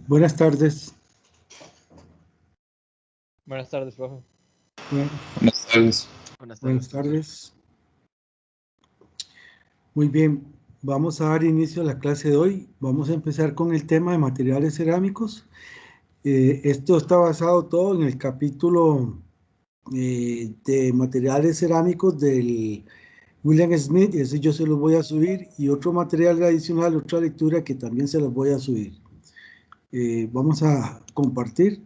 Buenas tardes. Buenas tardes, profe. Buenas tardes. Buenas tardes. Muy bien, vamos a dar inicio a la clase de hoy. Vamos a empezar con el tema de materiales cerámicos. Esto está basado todo en el capítulo de materiales cerámicos del William Smith, y ese yo se los voy a subir, y otro material adicional, otra lectura que también se los voy a subir. Vamos a compartir.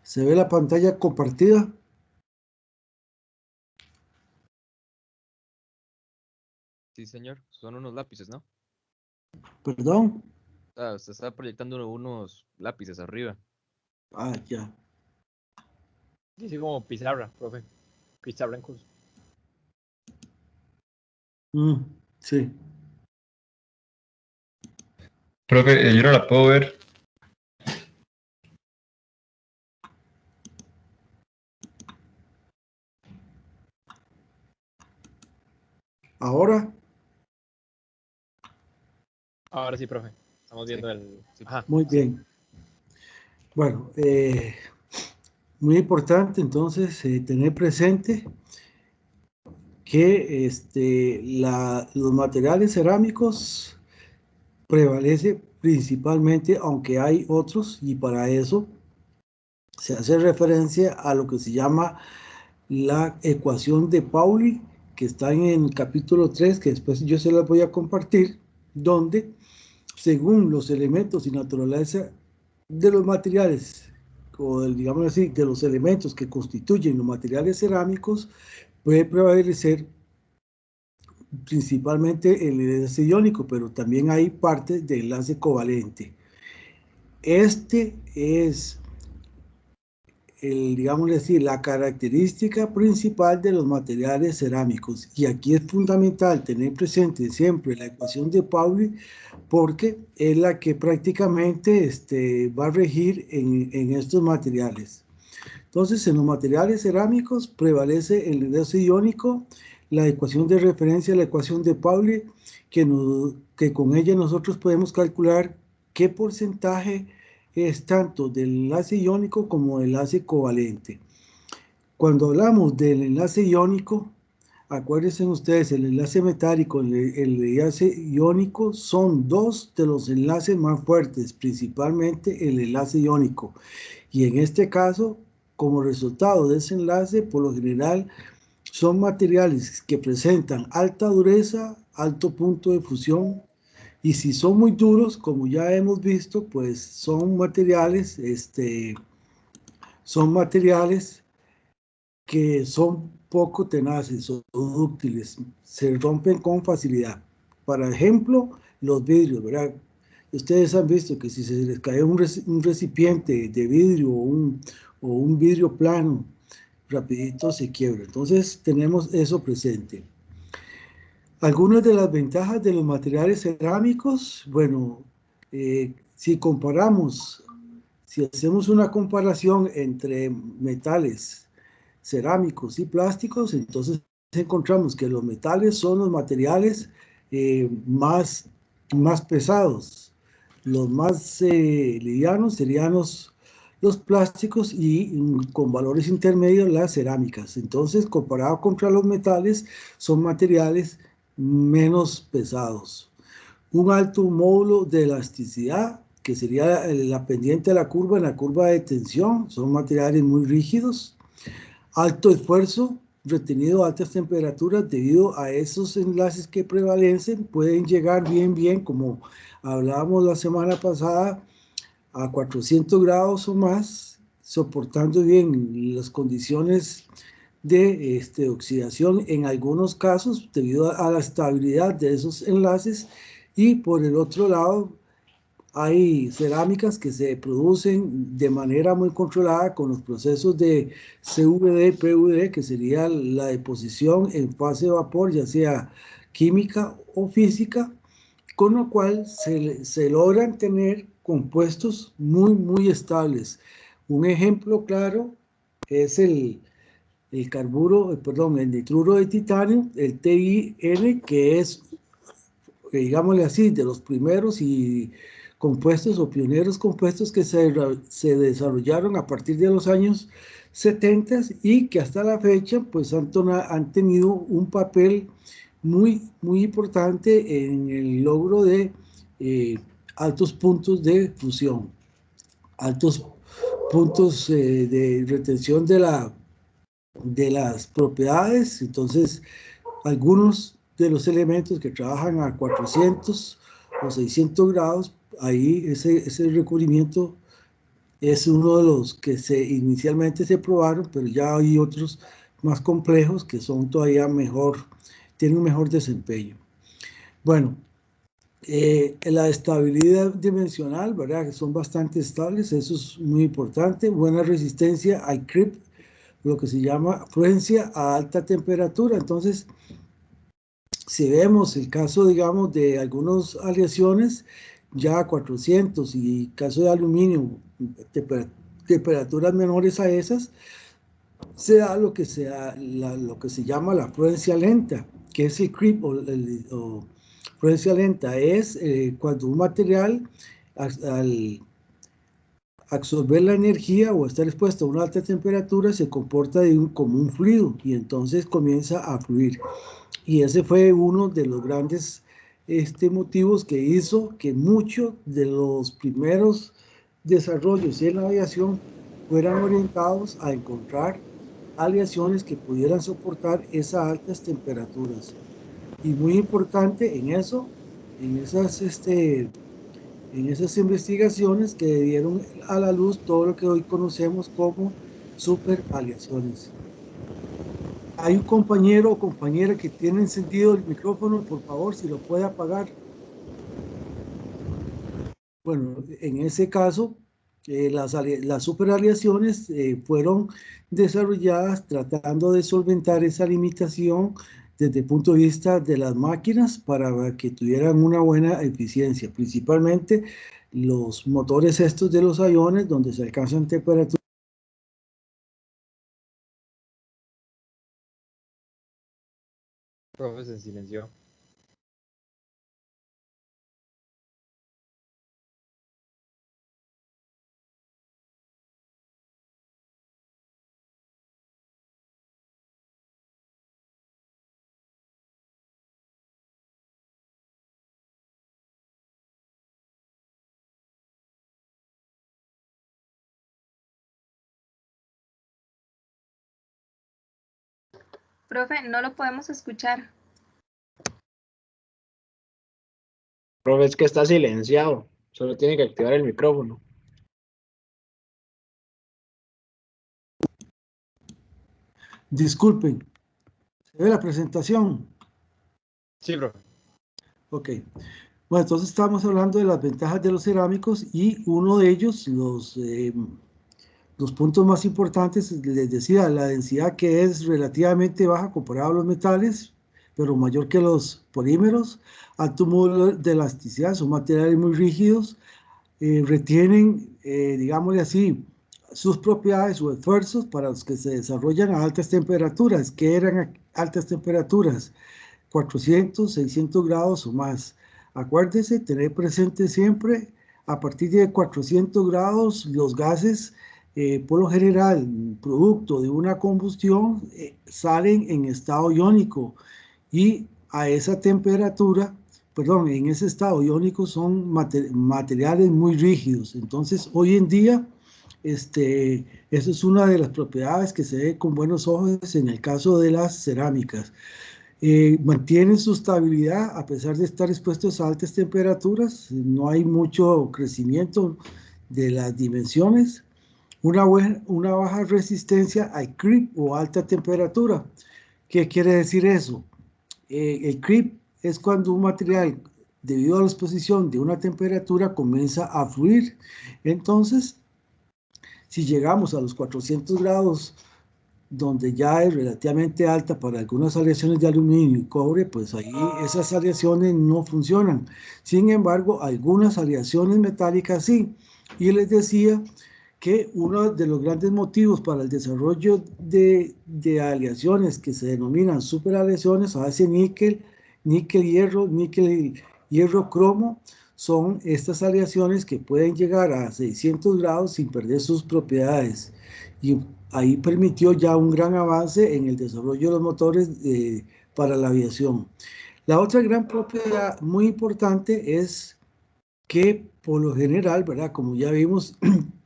¿Se ve la pantalla compartida? Sí, señor. Son unos lápices, ¿no? ¿Perdón? Se está proyectando unos lápices arriba. Ah, ya. Dice como pizarra, profe. Pizarra en curso. Sí. Profe, yo no la puedo ver. ¿Ahora? Ahora sí, profe. Estamos viendo el... Ajá. Muy bien. Bueno, muy importante entonces tener presente que los materiales cerámicos prevalece principalmente, aunque hay otros, y para eso se hace referencia a lo que se llama la ecuación de Pauli, que está en el capítulo 3, que después yo se las voy a compartir, donde según los elementos y naturaleza de los materiales, o digamos así, de los elementos que constituyen los materiales cerámicos, puede prevalecer principalmente el enlace iónico, pero también hay partes de enlace covalente. Este es digamos así, la característica principal de los materiales cerámicos. Y aquí es fundamental tener presente siempre la ecuación de Pauli, porque es la que prácticamente va a regir en estos materiales. Entonces, en los materiales cerámicos prevalece el enlace iónico, la ecuación de referencia, la ecuación de Pauli, que con ella nosotros podemos calcular qué porcentaje es tanto del enlace iónico como del enlace covalente. Cuando hablamos del enlace iónico, acuérdense ustedes, el enlace metálico y el enlace iónico son dos de los enlaces más fuertes, principalmente el enlace iónico. Y en este caso, como resultado de ese enlace, por lo general, son materiales que presentan alta dureza, alto punto de fusión, y si son muy duros, como ya hemos visto, pues son materiales que son poco tenaces o dúctiles, se rompen con facilidad. Para ejemplo, los vidrios, ¿verdad? Ustedes han visto que si se les cae un recipiente de vidrio o un vidrio plano, rapidito se quiebra. Entonces tenemos eso presente. Algunas de las ventajas de los materiales cerámicos, bueno, si hacemos una comparación entre metales cerámicos y plásticos, entonces encontramos que los metales son los materiales más pesados. Los más livianos serían los plásticos y con valores intermedios las cerámicas. Entonces, comparado contra los metales, son materiales menos pesados. Un alto módulo de elasticidad, que sería la pendiente de la curva en la curva de tensión, son materiales muy rígidos. Alto esfuerzo retenido a altas temperaturas debido a esos enlaces que prevalecen, pueden llegar bien, como hablábamos la semana pasada, a 400 grados o más, soportando bien las condiciones de oxidación en algunos casos debido a la estabilidad de esos enlaces. Y por el otro lado, hay cerámicas que se producen de manera muy controlada con los procesos de CVD, PVD, que sería la deposición en fase de vapor, ya sea química o física, con lo cual se logran tener compuestos muy estables. Un ejemplo claro es el nitruro de titanio, el TiN, que es, digámosle así, de los primeros y compuestos o pioneros compuestos que se desarrollaron a partir de los años 70 y que hasta la fecha pues han tenido un papel muy importante en el logro de altos puntos de fusión, altos puntos de retención de las propiedades. Entonces, algunos de los elementos que trabajan a 400 o 600 grados, ahí ese recubrimiento es uno de los que inicialmente se probaron, pero ya hay otros más complejos que son todavía tienen un mejor desempeño. Bueno, la estabilidad dimensional, ¿verdad? Que son bastante estables, eso es muy importante. Buena resistencia al creep, lo que se llama fluencia a alta temperatura. Entonces, si vemos el caso, digamos, de algunas aleaciones ya a 400 y caso de aluminio, temperaturas menores a esas, se da lo que se llama la fluencia lenta, que es el creep o fluencia lenta. Es cuando un material al absorber la energía o estar expuesto a una alta temperatura se comporta como un fluido y entonces comienza a fluir. Y ese fue uno de los grandes motivos que hizo que muchos de los primeros desarrollos en la aviación fueran orientados a encontrar aleaciones que pudieran soportar esas altas temperaturas. Y muy importante en esas investigaciones que dieron a la luz todo lo que hoy conocemos como superaleaciones. Hay un compañero o compañera que tiene encendido el micrófono, por favor, si lo puede apagar. Bueno, en ese caso, las superaleaciones fueron desarrolladas tratando de solventar esa limitación desde el punto de vista de las máquinas para que tuvieran una buena eficiencia, principalmente los motores estos de los aviones donde se alcanzan temperaturas. Profe, se silenció. Profe, no lo podemos escuchar. Profe, es que está silenciado. Solo tiene que activar el micrófono. Disculpen, ¿se ve la presentación? Sí, profe. Ok. Bueno, entonces estamos hablando de las ventajas de los cerámicos y uno de ellos, los puntos más importantes, les decía, la densidad que es relativamente baja comparado a los metales, pero mayor que los polímeros, alto módulo de elasticidad, son materiales muy rígidos, retienen, digámosle así, sus propiedades o esfuerzos para los que se desarrollan a altas temperaturas. ¿Qué eran altas temperaturas? 400, 600 grados o más. Acuérdese, tener presente siempre, a partir de 400 grados, los gases, por lo general, producto de una combustión, salen en estado iónico y a esa temperatura, perdón, en ese estado iónico son materiales muy rígidos. Entonces, hoy en día, eso es una de las propiedades que se ve con buenos ojos en el caso de las cerámicas. Mantienen su estabilidad a pesar de estar expuestos a altas temperaturas, no hay mucho crecimiento de las dimensiones, una baja resistencia al creep o alta temperatura. ¿Qué quiere decir eso? El creep es cuando un material, debido a la exposición de una temperatura, comienza a fluir. Entonces, si llegamos a los 400 grados donde ya es relativamente alta para algunas aleaciones de aluminio y cobre, pues ahí esas aleaciones no funcionan. Sin embargo, algunas aleaciones metálicas sí. Y les decía que uno de los grandes motivos para el desarrollo de aleaciones que se denominan superaleaciones a base de níquel, níquel, hierro, cromo, son estas aleaciones que pueden llegar a 600 grados sin perder sus propiedades. Y ahí permitió ya un gran avance en el desarrollo de los motores para la aviación. La otra gran propiedad muy importante es que por lo general, ¿verdad? Como ya vimos,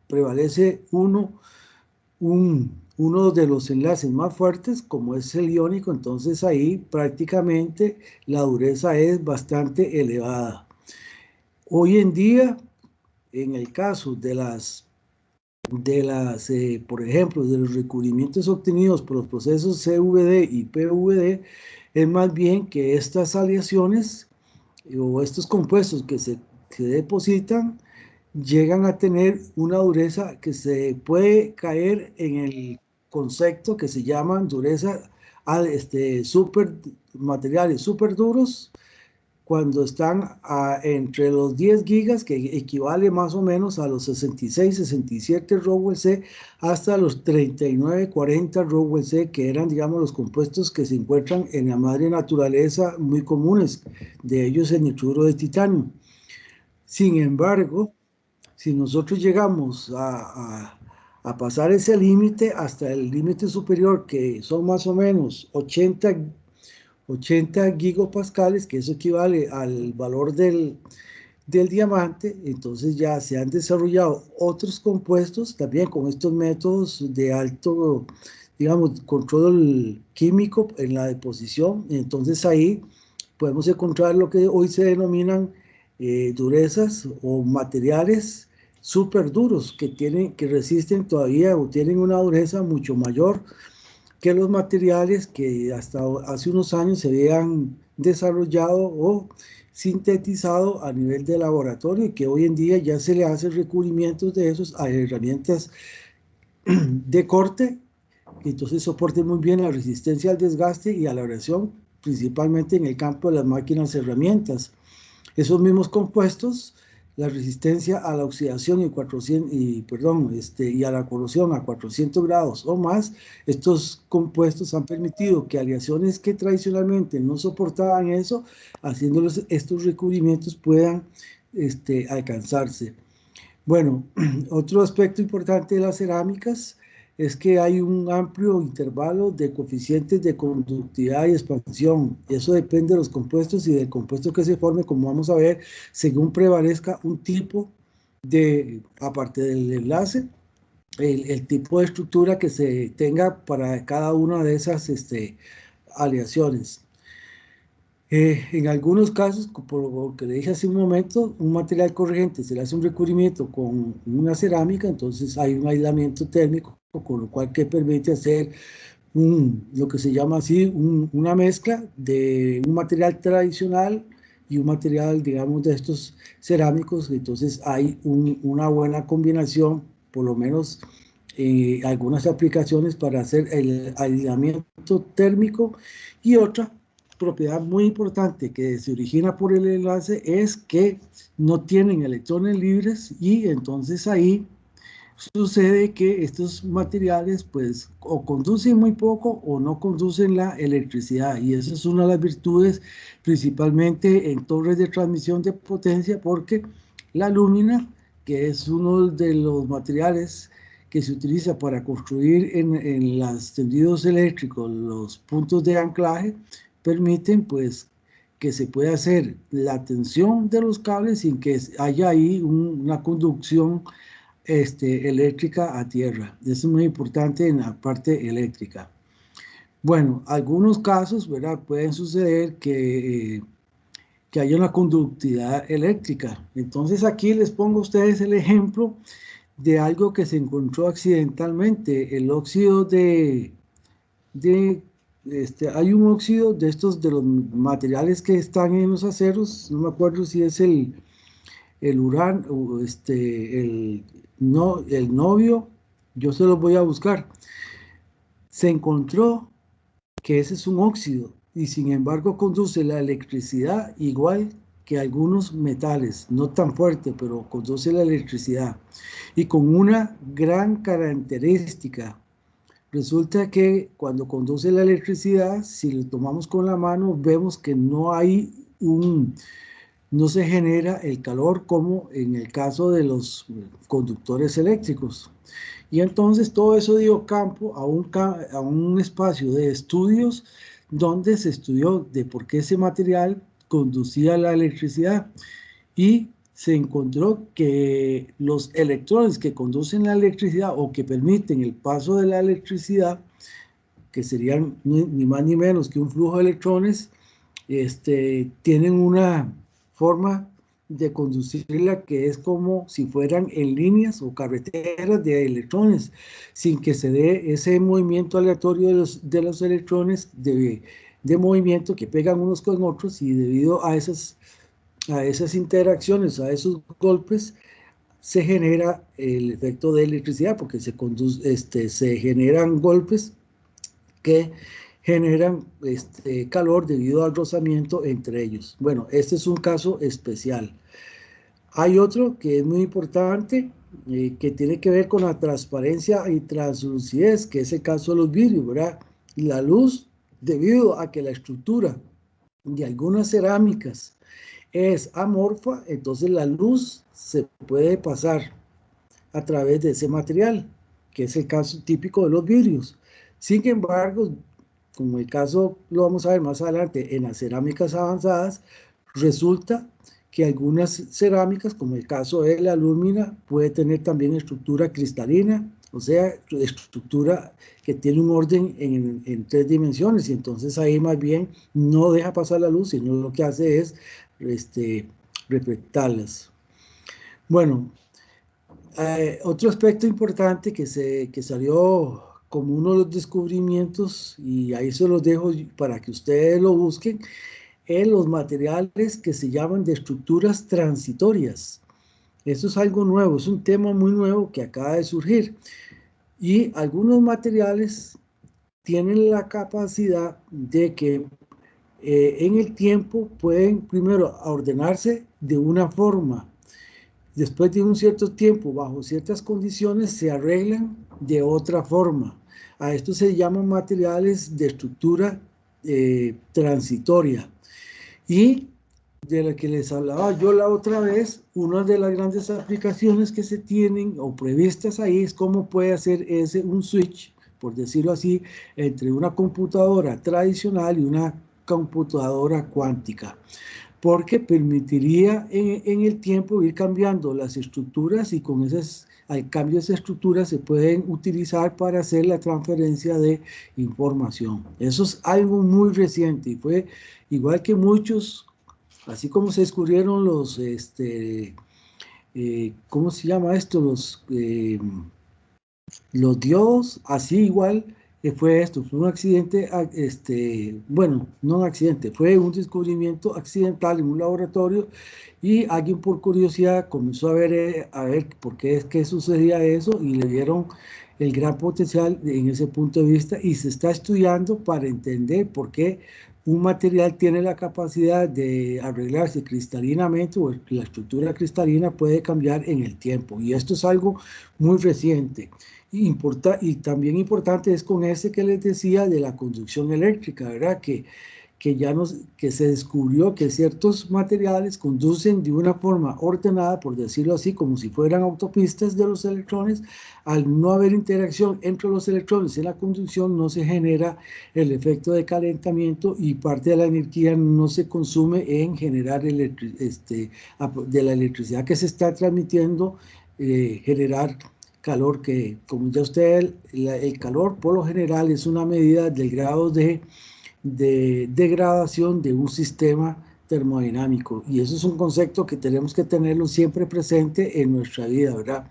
prevalece uno de los enlaces más fuertes, como es el iónico, entonces ahí prácticamente la dureza es bastante elevada. Hoy en día, en el caso de por ejemplo, de los recubrimientos obtenidos por los procesos CVD y PVD, es más bien que estas aleaciones o estos compuestos que se depositan llegan a tener una dureza que se puede caer en el concepto que se llaman dureza materiales súper duros, cuando están entre los 10 gigas, que equivale más o menos a los 66, 67 Rockwell C, hasta los 39, 40 Rockwell C, que eran, digamos, los compuestos que se encuentran en la madre naturaleza muy comunes, de ellos el nitruro de titanio. Sin embargo, si nosotros llegamos a pasar ese límite hasta el límite superior, que son más o menos 80 gigapascales, que eso equivale al valor del diamante, entonces ya se han desarrollado otros compuestos también con estos métodos de alto, digamos, control químico en la deposición. Entonces ahí podemos encontrar lo que hoy se denominan durezas o materiales súper duros que resisten todavía o tienen una dureza mucho mayor que los materiales que hasta hace unos años se habían desarrollado o sintetizado a nivel de laboratorio y que hoy en día ya se le hace recubrimientos de esos a herramientas de corte, que entonces soporten muy bien la resistencia al desgaste y a la abrasión, principalmente en el campo de las máquinas herramientas. Esos mismos compuestos, la resistencia a la oxidación y a la corrosión a 400 grados o más, estos compuestos han permitido que aleaciones que tradicionalmente no soportaban eso, haciéndoles estos recubrimientos puedan alcanzarse. Bueno, otro aspecto importante de las cerámicas es que hay un amplio intervalo de coeficientes de conductividad y expansión. Eso depende de los compuestos y del compuesto que se forme, como vamos a ver, según prevalezca un tipo aparte del enlace, el tipo de estructura que se tenga para cada una de esas aleaciones. En algunos casos, por lo que le dije hace un momento, un material corriente se le hace un recubrimiento con una cerámica, entonces hay un aislamiento térmico, con lo cual que permite hacer lo que se llama así, una mezcla de un material tradicional y un material, digamos, de estos cerámicos. Entonces hay una buena combinación, por lo menos algunas aplicaciones para hacer el aislamiento térmico. Y otra propiedad muy importante que se origina por el enlace es que no tienen electrones libres, y entonces ahí sucede que estos materiales pues o conducen muy poco o no conducen la electricidad, y esa es una de las virtudes principalmente en torres de transmisión de potencia, porque la lúmina, que es uno de los materiales que se utiliza para construir en los tendidos eléctricos los puntos de anclaje, permiten pues que se pueda hacer la tensión de los cables sin que haya ahí una conducción eléctrica a tierra. Eso es muy importante en la parte eléctrica. Bueno, algunos casos, ¿verdad?, pueden suceder que haya una conductividad eléctrica. Entonces aquí les pongo a ustedes el ejemplo de algo que se encontró accidentalmente, el óxido hay un óxido de estos, de los materiales que están en los aceros, no me acuerdo si es el uranio, el novio, yo se los voy a buscar. Se encontró que ese es un óxido y sin embargo conduce la electricidad igual que algunos metales, no tan fuerte, pero conduce la electricidad. Y con una gran característica, resulta que cuando conduce la electricidad, si lo tomamos con la mano, vemos que no se genera el calor como en el caso de los conductores eléctricos. Y entonces todo eso dio campo a un espacio de estudios donde se estudió de por qué ese material conducía la electricidad y se encontró que los electrones que conducen la electricidad o que permiten el paso de la electricidad, que serían ni más ni menos que un flujo de electrones, tienen una forma de conducirla que es como si fueran en líneas o carreteras de electrones, sin que se dé ese movimiento aleatorio de los electrones de movimiento que pegan unos con otros, y debido a esas interacciones, a esos golpes, se genera el efecto de electricidad, porque se generan golpes que generan calor debido al rozamiento entre ellos. Bueno, este es un caso especial. Hay otro que es muy importante, que tiene que ver con la transparencia y translucidez, que es el caso de los vidrios, ¿verdad? Y la luz, debido a que la estructura de algunas cerámicas es amorfa, entonces la luz se puede pasar a través de ese material, que es el caso típico de los vidrios. Sin embargo, como el caso lo vamos a ver más adelante en las cerámicas avanzadas, resulta que algunas cerámicas, como el caso de la alúmina, puede tener también estructura cristalina, o sea, estructura que tiene un orden en 3 dimensiones, y entonces ahí más bien no deja pasar la luz, sino lo que hace es reflectarlas. Bueno, otro aspecto importante que salió como uno de los descubrimientos, y ahí se los dejo para que ustedes lo busquen, es los materiales que se llaman de estructuras transitorias. Esto es algo nuevo, es un tema muy nuevo que acaba de surgir. Y algunos materiales tienen la capacidad de que en el tiempo pueden primero ordenarse de una forma. Después de un cierto tiempo, bajo ciertas condiciones, se arreglan de otra forma. A esto se llaman materiales de estructura transitoria. Y de la que les hablaba yo la otra vez, una de las grandes aplicaciones que se tienen o previstas ahí es cómo puede hacer un switch, por decirlo así, entre una computadora tradicional y una computadora cuántica, porque permitiría en el tiempo ir cambiando las estructuras, y con al cambio de esas estructuras se pueden utilizar para hacer la transferencia de información. Eso es algo muy reciente y fue igual que muchos, así como se descubrieron los, ¿cómo se llama esto? Los diodos, así igual fue esto, fue un accidente, bueno, no un accidente, fue un descubrimiento accidental en un laboratorio, y alguien por curiosidad comenzó a ver por qué es que sucedía eso, y le dieron el gran potencial en ese punto de vista, y se está estudiando para entender por qué un material tiene la capacidad de arreglarse cristalinamente, o la estructura cristalina puede cambiar en el tiempo, y esto es algo muy reciente. Y también importante es con ese que les decía de la conducción eléctrica, ¿verdad? Que se descubrió que ciertos materiales conducen de una forma ordenada, por decirlo así, como si fueran autopistas de los electrones. Al no haber interacción entre los electrones en la conducción, no se genera el efecto de calentamiento, y parte de la energía no se consume en generar de la electricidad que se está transmitiendo, generar calor, que como ya el calor por lo general es una medida del grado de degradación de un sistema termodinámico, y eso es un concepto que tenemos que tenerlo siempre presente en nuestra vida, ¿verdad?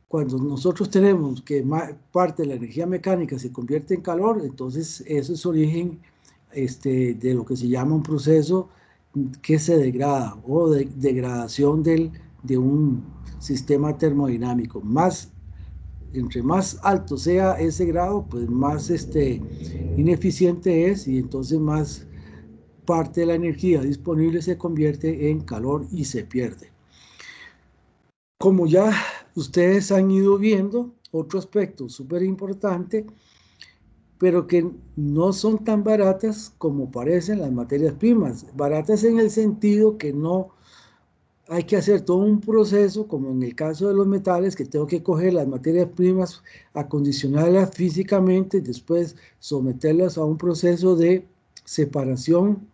Cuando nosotros tenemos que parte de la energía mecánica se convierte en calor, entonces eso es origen de lo que se llama un proceso que se degrada, o degradación de un sistema termodinámico. Más entre más alto sea ese grado, pues más ineficiente es, y entonces más parte de la energía disponible se convierte en calor y se pierde. Como ya ustedes han ido viendo, otro aspecto súper importante, pero que no son tan baratas como parecen las materias primas. Baratas en el sentido que no hay que hacer todo un proceso, como en el caso de los metales, que tengo que coger las materias primas, acondicionarlas físicamente, después someterlas a un proceso de separación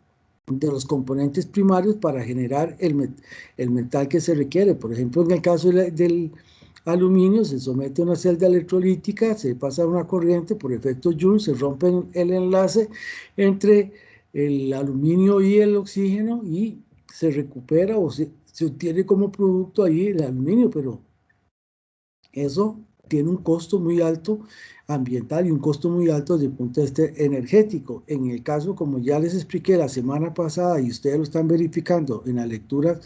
de los componentes primarios para generar el metal que se requiere. Por ejemplo, en el caso del aluminio, se somete a una celda electrolítica, se pasa una corriente por efecto Joule, se rompe el enlace entre el aluminio y el oxígeno y se recupera o se obtiene como producto ahí el aluminio, pero eso tiene un costo muy alto ambiental y un costo muy alto desde el punto de vista energético. En el caso, como ya les expliqué la semana pasada y ustedes lo están verificando en la lectura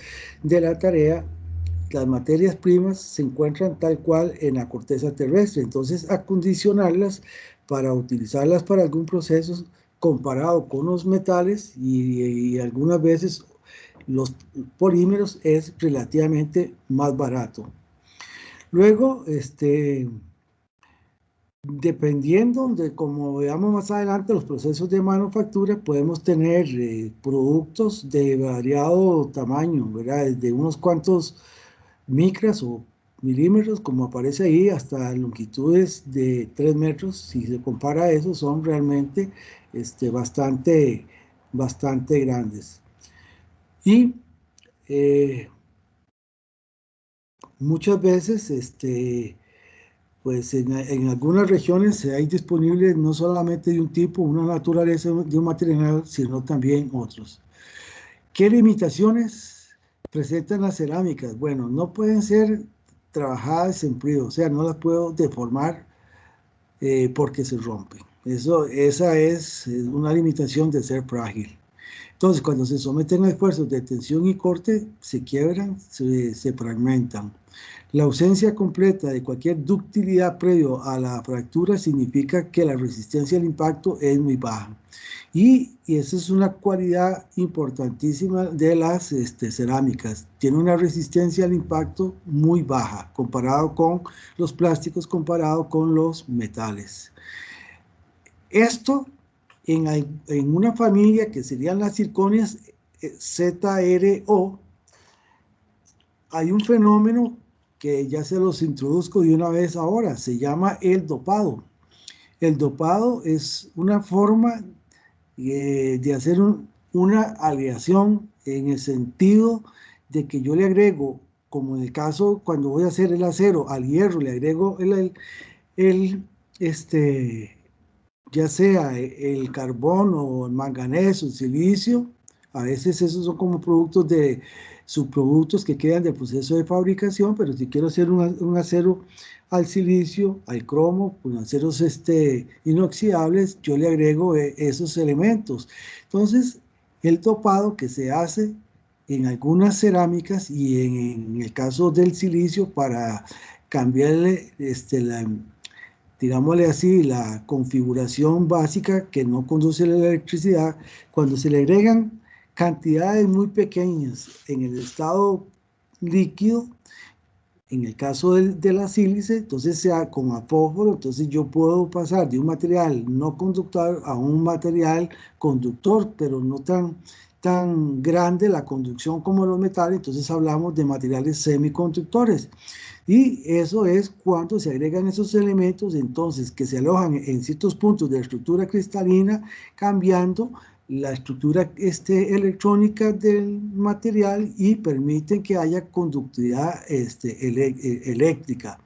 de la tarea, las materias primas se encuentran tal cual en la corteza terrestre, entonces acondicionarlas para utilizarlas para algún proceso comparado con los metales y algunas veces los polímeros es relativamente más barato. Luego, dependiendo de como veamos más adelante los procesos de manufactura, podemos tener productos de variado tamaño, ¿verdad? Desde unos cuantos micras o milímetros, como aparece ahí, hasta longitudes de 3 metros. Si se compara a eso, son realmente bastante grandes. Y muchas veces, pues en algunas regiones hay disponibles no solamente de un tipo, una naturaleza de un material, sino también otros. ¿Qué limitaciones presentan las cerámicas? Bueno, no pueden ser trabajadas en frío, o sea, no las puedo deformar porque se rompen. Esa es una limitación de ser frágil. Entonces, cuando se someten a esfuerzos de tensión y corte, se quiebran, se fragmentan. La ausencia completa de cualquier ductilidad previo a la fractura significa que la resistencia al impacto es muy baja. Y esa es una cualidad importantísima de las cerámicas. Tiene una resistencia al impacto muy baja comparado con los plásticos, comparado con los metales. Esto en una familia que serían las zirconias ZRO, hay un fenómeno que ya se los introduzco de una vez ahora, se llama el dopado. El dopado es una forma de hacer una aleación en el sentido de que yo le agrego, como en el caso cuando voy a hacer el acero al hierro, le agrego ya sea el carbón o el manganeso, el silicio. A veces esos son como productos de subproductos que quedan del proceso de fabricación, pero si quiero hacer un acero al silicio, al cromo, con aceros inoxidables, yo le agrego esos elementos. Entonces, el dopado que se hace en algunas cerámicas y en el caso del silicio para cambiarle digámosle así, la configuración básica que no conduce la electricidad, cuando se le agregan cantidades muy pequeñas en el estado líquido, en el caso de la sílice, entonces sea con fósforo, entonces yo puedo pasar de un material no conductor a un material conductor, pero no tan grande la conducción como los metales, entonces hablamos de materiales semiconductores. Y eso es cuando se agregan esos elementos, entonces, que se alojan en ciertos puntos de la estructura cristalina, cambiando la estructura electrónica del material y permiten que haya conductividad eléctrica.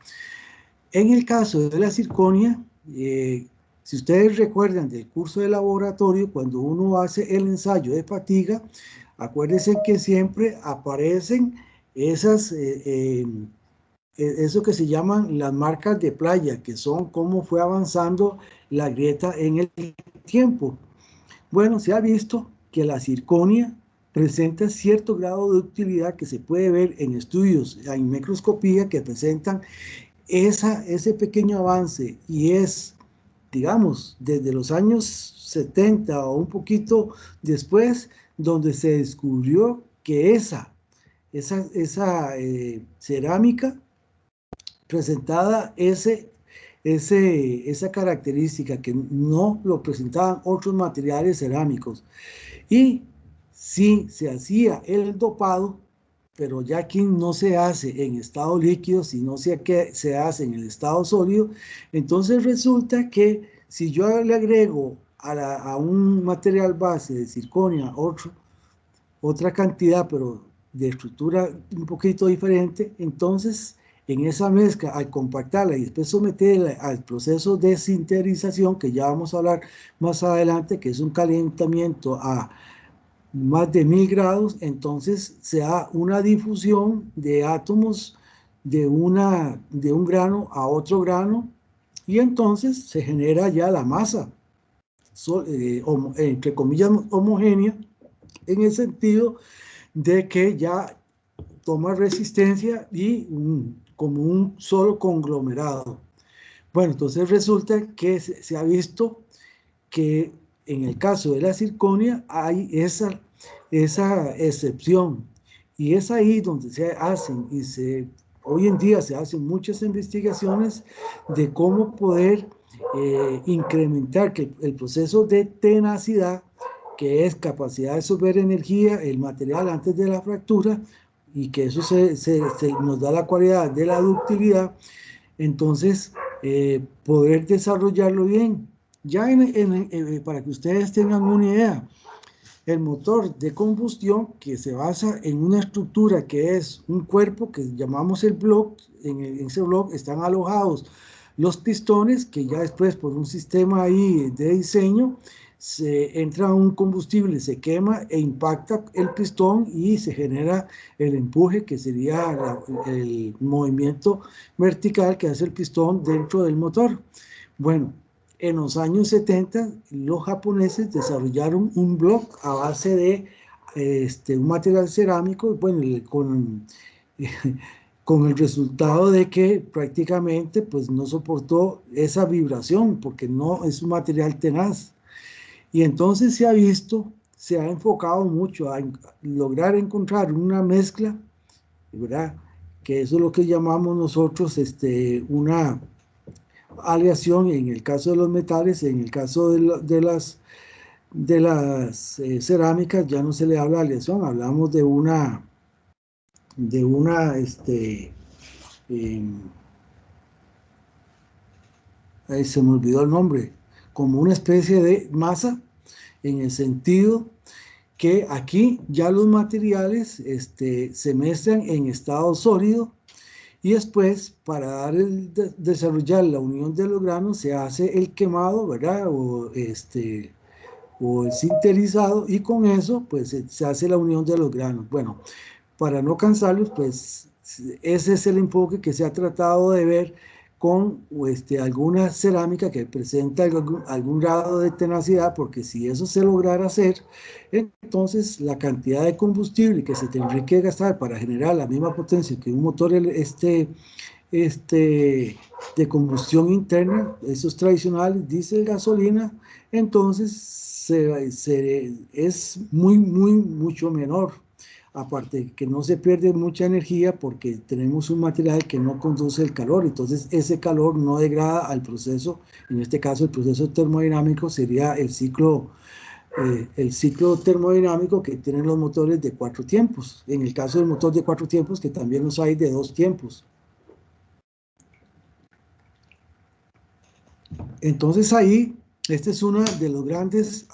En el caso de la zirconia, si ustedes recuerdan del curso de laboratorio, cuando uno hace el ensayo de fatiga, acuérdense que siempre aparecen esas eso que se llaman las marcas de playa, que son cómo fue avanzando la grieta en el tiempo. Bueno, se ha visto que la zirconia presenta cierto grado de ductilidad que se puede ver en estudios en microscopía que presentan ese pequeño avance, y es, digamos, desde los años 70 o un poquito después, donde se descubrió que esa cerámica presentaba esa característica que no lo presentaban otros materiales cerámicos. Y sí se hacía el dopado, pero ya aquí no se hace en estado líquido, sino se hace en el estado sólido. Entonces resulta que si yo le agrego a un material base de circonia otra cantidad, pero de estructura un poquito diferente, entonces en esa mezcla, al compactarla y después someterla al proceso de sinterización, que ya vamos a hablar más adelante, que es un calentamiento a más de 1000 grados, entonces se da una difusión de átomos de un grano a otro grano, y entonces se genera ya la masa, entre comillas, homogénea, en el sentido de que ya toma resistencia y como un solo conglomerado. Bueno, entonces resulta que se ha visto que en el caso de la circonia hay esa excepción, y es ahí donde se hacen hoy en día se hacen muchas investigaciones de cómo poder incrementar que el proceso de tenacidad, que es capacidad de absorber energía, el material antes de la fractura, y que eso nos da la cualidad de la ductilidad, entonces poder desarrollarlo bien. Ya para que ustedes tengan una idea, el motor de combustión, que se basa en una estructura que es un cuerpo que llamamos el block, en ese block están alojados los pistones, que ya después por un sistema ahí de diseño se entra un combustible, se quema e impacta el pistón y se genera el empuje, que sería el movimiento vertical que hace el pistón dentro del motor. Bueno, en los años 70 los japoneses desarrollaron un block a base de un material cerámico, bueno, con el resultado de que prácticamente pues no soportó esa vibración, porque no es un material tenaz. Y entonces se ha enfocado mucho a lograr encontrar una mezcla, ¿verdad? Que eso es lo que llamamos nosotros una aleación en el caso de los metales. En el caso de las cerámicas ya no se le habla de aleación, hablamos de una se me olvidó el nombre, como una especie de masa, en el sentido que aquí ya los materiales se mezclan en estado sólido, y después para desarrollar la unión de los granos se hace el quemado, ¿verdad? O el sinterizado, y con eso pues se hace la unión de los granos. Bueno, para no cansarlos, pues ese es el enfoque que se ha tratado de ver con alguna cerámica que presenta algún grado de tenacidad, porque si eso se lograra hacer, entonces la cantidad de combustible que se tendría que gastar para generar la misma potencia que un motor de combustión interna, esos tradicionales, diésel, gasolina, entonces es mucho menor. Aparte que no se pierde mucha energía porque tenemos un material que no conduce el calor, entonces ese calor no degrada al proceso. En este caso el proceso termodinámico sería el ciclo termodinámico que tienen los motores de 4 tiempos. En el caso del motor de 4 tiempos, que también los hay de 2 tiempos. Entonces ahí, este es uno de los grandes,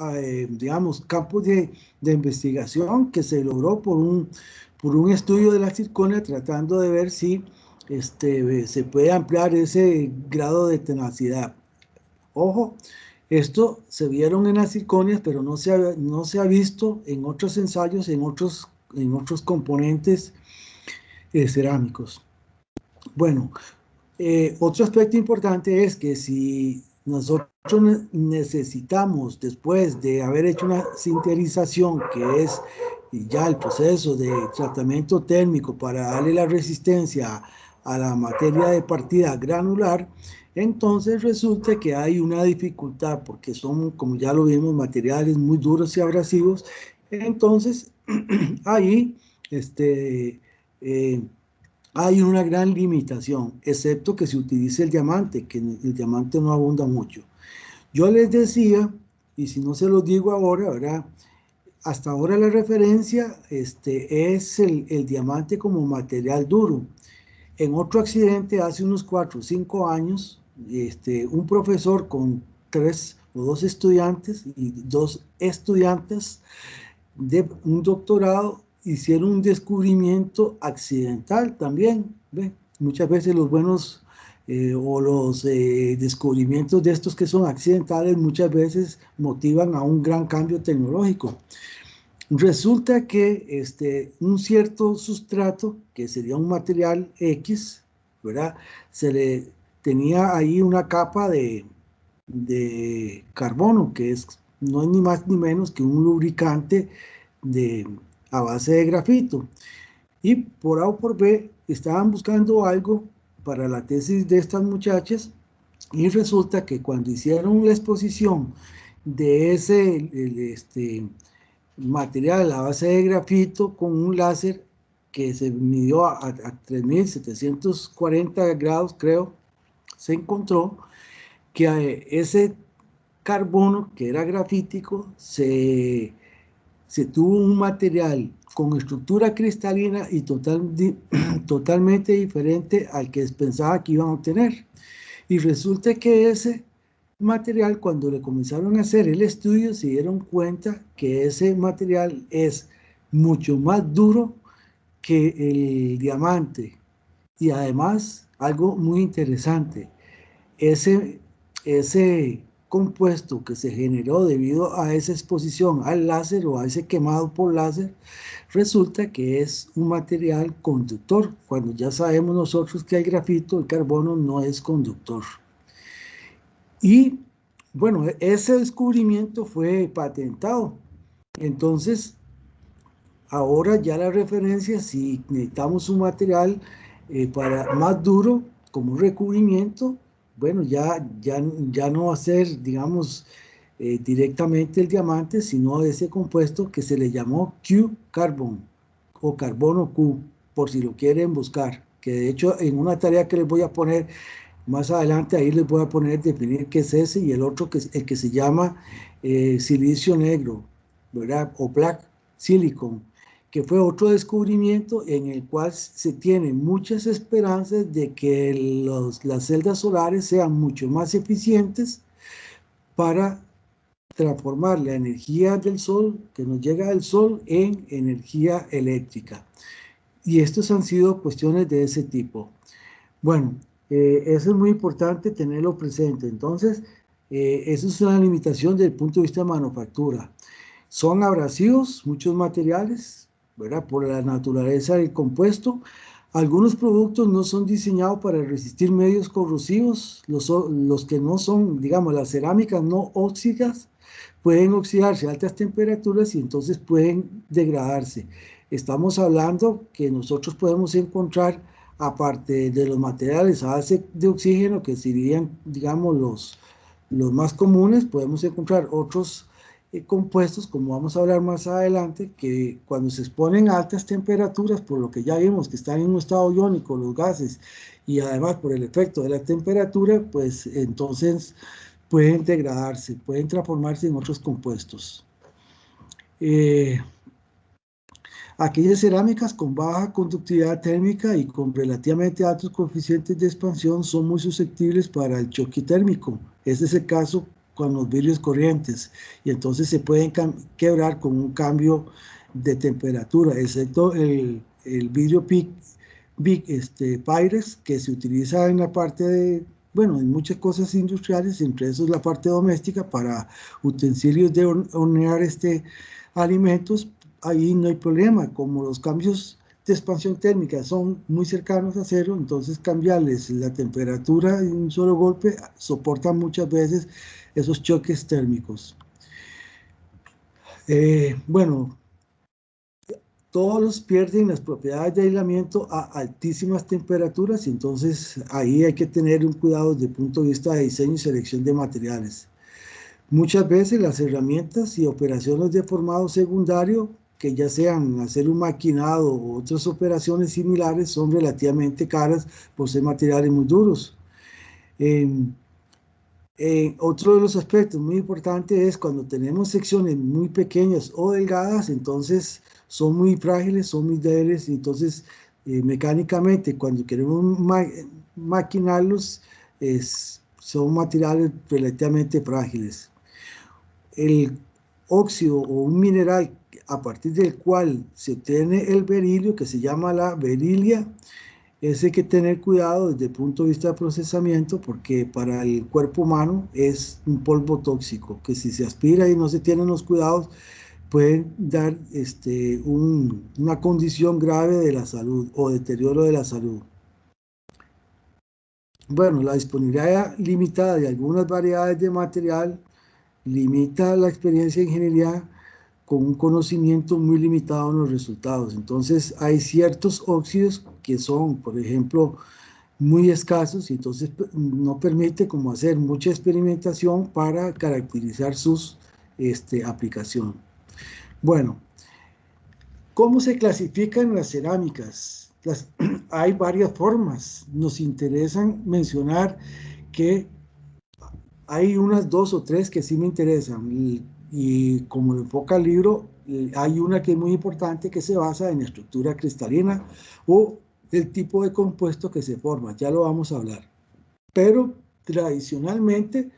digamos, campos de investigación que se logró por un estudio de la circonia, tratando de ver si se puede ampliar ese grado de tenacidad. Ojo, esto se vieron en las circonias, pero no se ha visto en otros ensayos, en otros componentes cerámicos. Bueno, otro aspecto importante es que si nosotros necesitamos, después de haber hecho una sinterización, que es ya el proceso de tratamiento térmico para darle la resistencia a la materia de partida granular, entonces resulta que hay una dificultad porque son, como ya lo vimos, materiales muy duros y abrasivos. Entonces ahí hay una gran limitación, excepto que se utilice el diamante, que el diamante no abunda mucho. Yo les decía, y si no se los digo ahora, ¿verdad? Hasta ahora la referencia es el diamante como material duro. En otro accidente hace unos 4 o 5 años, un profesor con 3 o 2 estudiantes y 2 estudiantes de un doctorado hicieron un descubrimiento accidental también. ¿Ve? Muchas veces los buenos o los descubrimientos de estos que son accidentales muchas veces motivan a un gran cambio tecnológico. Resulta que un cierto sustrato, que sería un material X, ¿verdad? Se le tenía ahí una capa de carbono, que no es ni más ni menos que un lubricante a base de grafito. Y por A o por B estaban buscando algo para la tesis de estas muchachas, y resulta que cuando hicieron la exposición de ese material a base de grafito con un láser que se midió a 3740 grados, creo, se encontró que ese carbono, que era grafítico, se tuvo un material con estructura cristalina y totalmente diferente al que pensaba que iban a obtener. Y resulta que ese material, cuando le comenzaron a hacer el estudio, se dieron cuenta que ese material es mucho más duro que el diamante. Y además, algo muy interesante, ese compuesto que se generó debido a esa exposición al láser o a ese quemado por láser, resulta que es un material conductor, cuando ya sabemos nosotros que hay grafito, el carbono no es conductor. Y bueno, ese descubrimiento fue patentado. Entonces, ahora ya la referencia, si necesitamos un material más duro, como un recubrimiento, bueno, ya no va a ser, digamos, directamente el diamante, sino ese compuesto que se le llamó Q-carbon o carbono Q, por si lo quieren buscar, que de hecho en una tarea que les voy a poner más adelante, ahí les voy a poner definir qué es ese, y el otro, que el que se llama silicio negro, ¿verdad? O black silicon, que fue otro descubrimiento en el cual se tienen muchas esperanzas de que las celdas solares sean mucho más eficientes para transformar la energía del sol, que nos llega del sol, en energía eléctrica. Y estos han sido cuestiones de ese tipo. Bueno, eso es muy importante tenerlo presente. Entonces, eso es una limitación desde el punto de vista de manufactura. Son abrasivos muchos materiales, ¿verdad? Por la naturaleza del compuesto. Algunos productos no son diseñados para resistir medios corrosivos. Los que no son, digamos, las cerámicas no óxidas, pueden oxidarse a altas temperaturas y entonces pueden degradarse. Estamos hablando que nosotros podemos encontrar, aparte de los materiales a base de oxígeno, que serían, digamos, los más comunes, podemos encontrar otros compuestos, como vamos a hablar más adelante, que cuando se exponen a altas temperaturas, por lo que ya vimos que están en un estado iónico los gases, y además por el efecto de la temperatura, pues entonces pueden degradarse, pueden transformarse en otros compuestos. Aquellas cerámicas con baja conductividad térmica y con relativamente altos coeficientes de expansión son muy susceptibles para el choque térmico. Este es el caso con los vidrios corrientes, y entonces se pueden quebrar con un cambio de temperatura, excepto el vidrio Pyrex, que se utiliza en la parte de, bueno, en muchas cosas industriales, entre esos la parte doméstica, para utensilios de hornear alimentos. Ahí no hay problema, como los cambios de expansión térmica son muy cercanos a cero, entonces cambiarles la temperatura de un solo golpe soportan muchas veces esos choques térmicos. Bueno, todos pierden las propiedades de aislamiento a altísimas temperaturas, y entonces ahí hay que tener un cuidado desde el punto de vista de diseño y selección de materiales. Muchas veces las herramientas y operaciones de formado secundario, que ya sean hacer un maquinado o otras operaciones similares, son relativamente caras por ser materiales muy duros. Otro de los aspectos muy importantes es cuando tenemos secciones muy pequeñas o delgadas, entonces son muy frágiles, son muy débiles, y entonces mecánicamente cuando queremos maquinarlos son materiales relativamente frágiles. El óxido o un mineral a partir del cual se obtiene el berilio, que se llama la berilia, ese hay que tener cuidado desde el punto de vista de procesamiento, porque para el cuerpo humano es un polvo tóxico, que si se aspira y no se tienen los cuidados, pueden dar una condición grave de la salud o deterioro de la salud. Bueno, la disponibilidad limitada de algunas variedades de material limita la experiencia de ingeniería con un conocimiento muy limitado en los resultados. Entonces hay ciertos óxidos que son, por ejemplo, muy escasos, y entonces no permite como hacer mucha experimentación para caracterizar sus aplicación. Bueno, ¿cómo se clasifican las cerámicas? Hay varias formas. Nos interesan mencionar que hay unas 2 o 3 que sí me interesan, y como lo enfoca el libro, hay una que es muy importante, que se basa en la estructura cristalina o el tipo de compuesto que se forma. Ya lo vamos a hablar. Pero tradicionalmente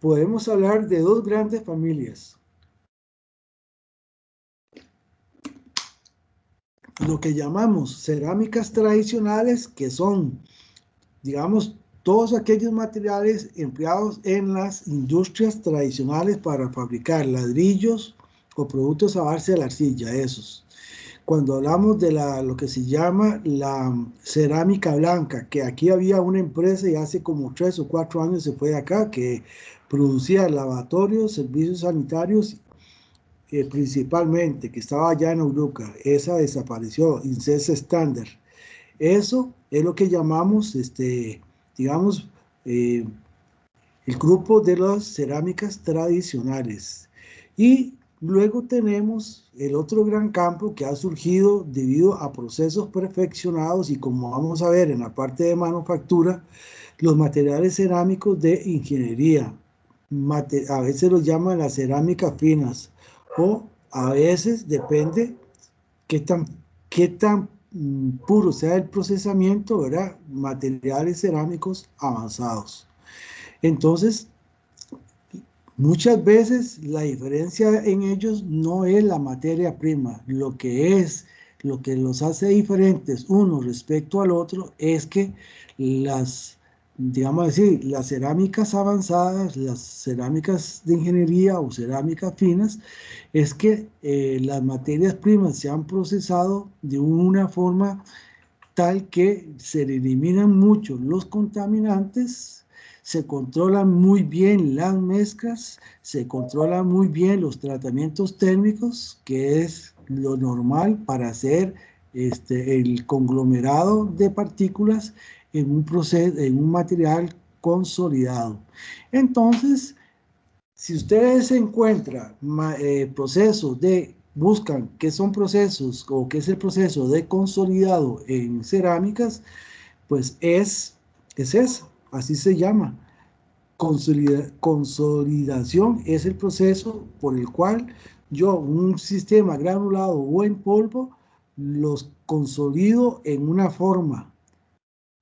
podemos hablar de 2 grandes familias. Lo que llamamos cerámicas tradicionales, que son, digamos, todos aquellos materiales empleados en las industrias tradicionales para fabricar ladrillos o productos a base de la arcilla, esos. Cuando hablamos de lo que se llama la cerámica blanca, que aquí había una empresa y hace como 3 o 4 años se fue de acá, que producía lavatorios, servicios sanitarios, principalmente, que estaba allá en Uruca. Esa desapareció, INCES Standard. Eso es lo que llamamos, digamos, el grupo de las cerámicas tradicionales. Y luego tenemos el otro gran campo que ha surgido debido a procesos perfeccionados, y como vamos a ver en la parte de manufactura, los materiales cerámicos de ingeniería. A veces los llaman las cerámicas finas, o a veces, depende qué tan puro sea el procesamiento, ¿verdad? Materiales cerámicos avanzados. Entonces, muchas veces la diferencia en ellos no es la materia prima. Lo que los hace diferentes uno respecto al otro es que digamos así, las cerámicas avanzadas, las cerámicas de ingeniería o cerámicas finas, es que las materias primas se han procesado de una forma tal que se eliminan mucho los contaminantes, se controlan muy bien las mezclas, se controlan muy bien los tratamientos térmicos, que es lo normal para hacer el conglomerado de partículas en un material consolidado. Entonces, si ustedes encuentran procesos buscan qué son procesos o qué es el proceso de consolidado en cerámicas, pues es eso, así se llama. Consolidación es el proceso por el cual yo, un sistema granulado o en polvo, los consolido en una forma.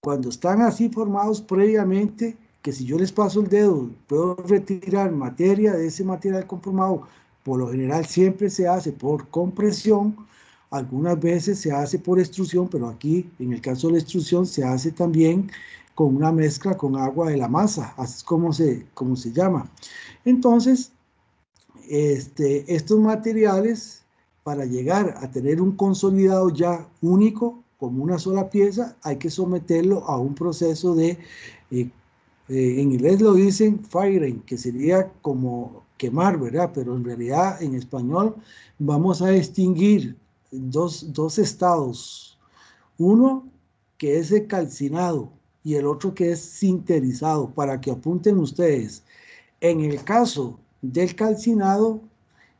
Cuando están así formados previamente, que si yo les paso el dedo, puedo retirar materia de ese material conformado, por lo general siempre se hace por compresión, algunas veces se hace por extrusión, pero aquí, en el caso de la extrusión, se hace también con una mezcla con agua de la masa, así es como se llama. Entonces, estos materiales, para llegar a tener un consolidado ya único, como una sola pieza, hay que someterlo a un proceso de, en inglés lo dicen firing, que sería como quemar, ¿verdad? Pero en realidad en español vamos a extinguir dos estados. Uno que es el calcinado y el otro que es sinterizado, para que apunten ustedes. En el caso del calcinado,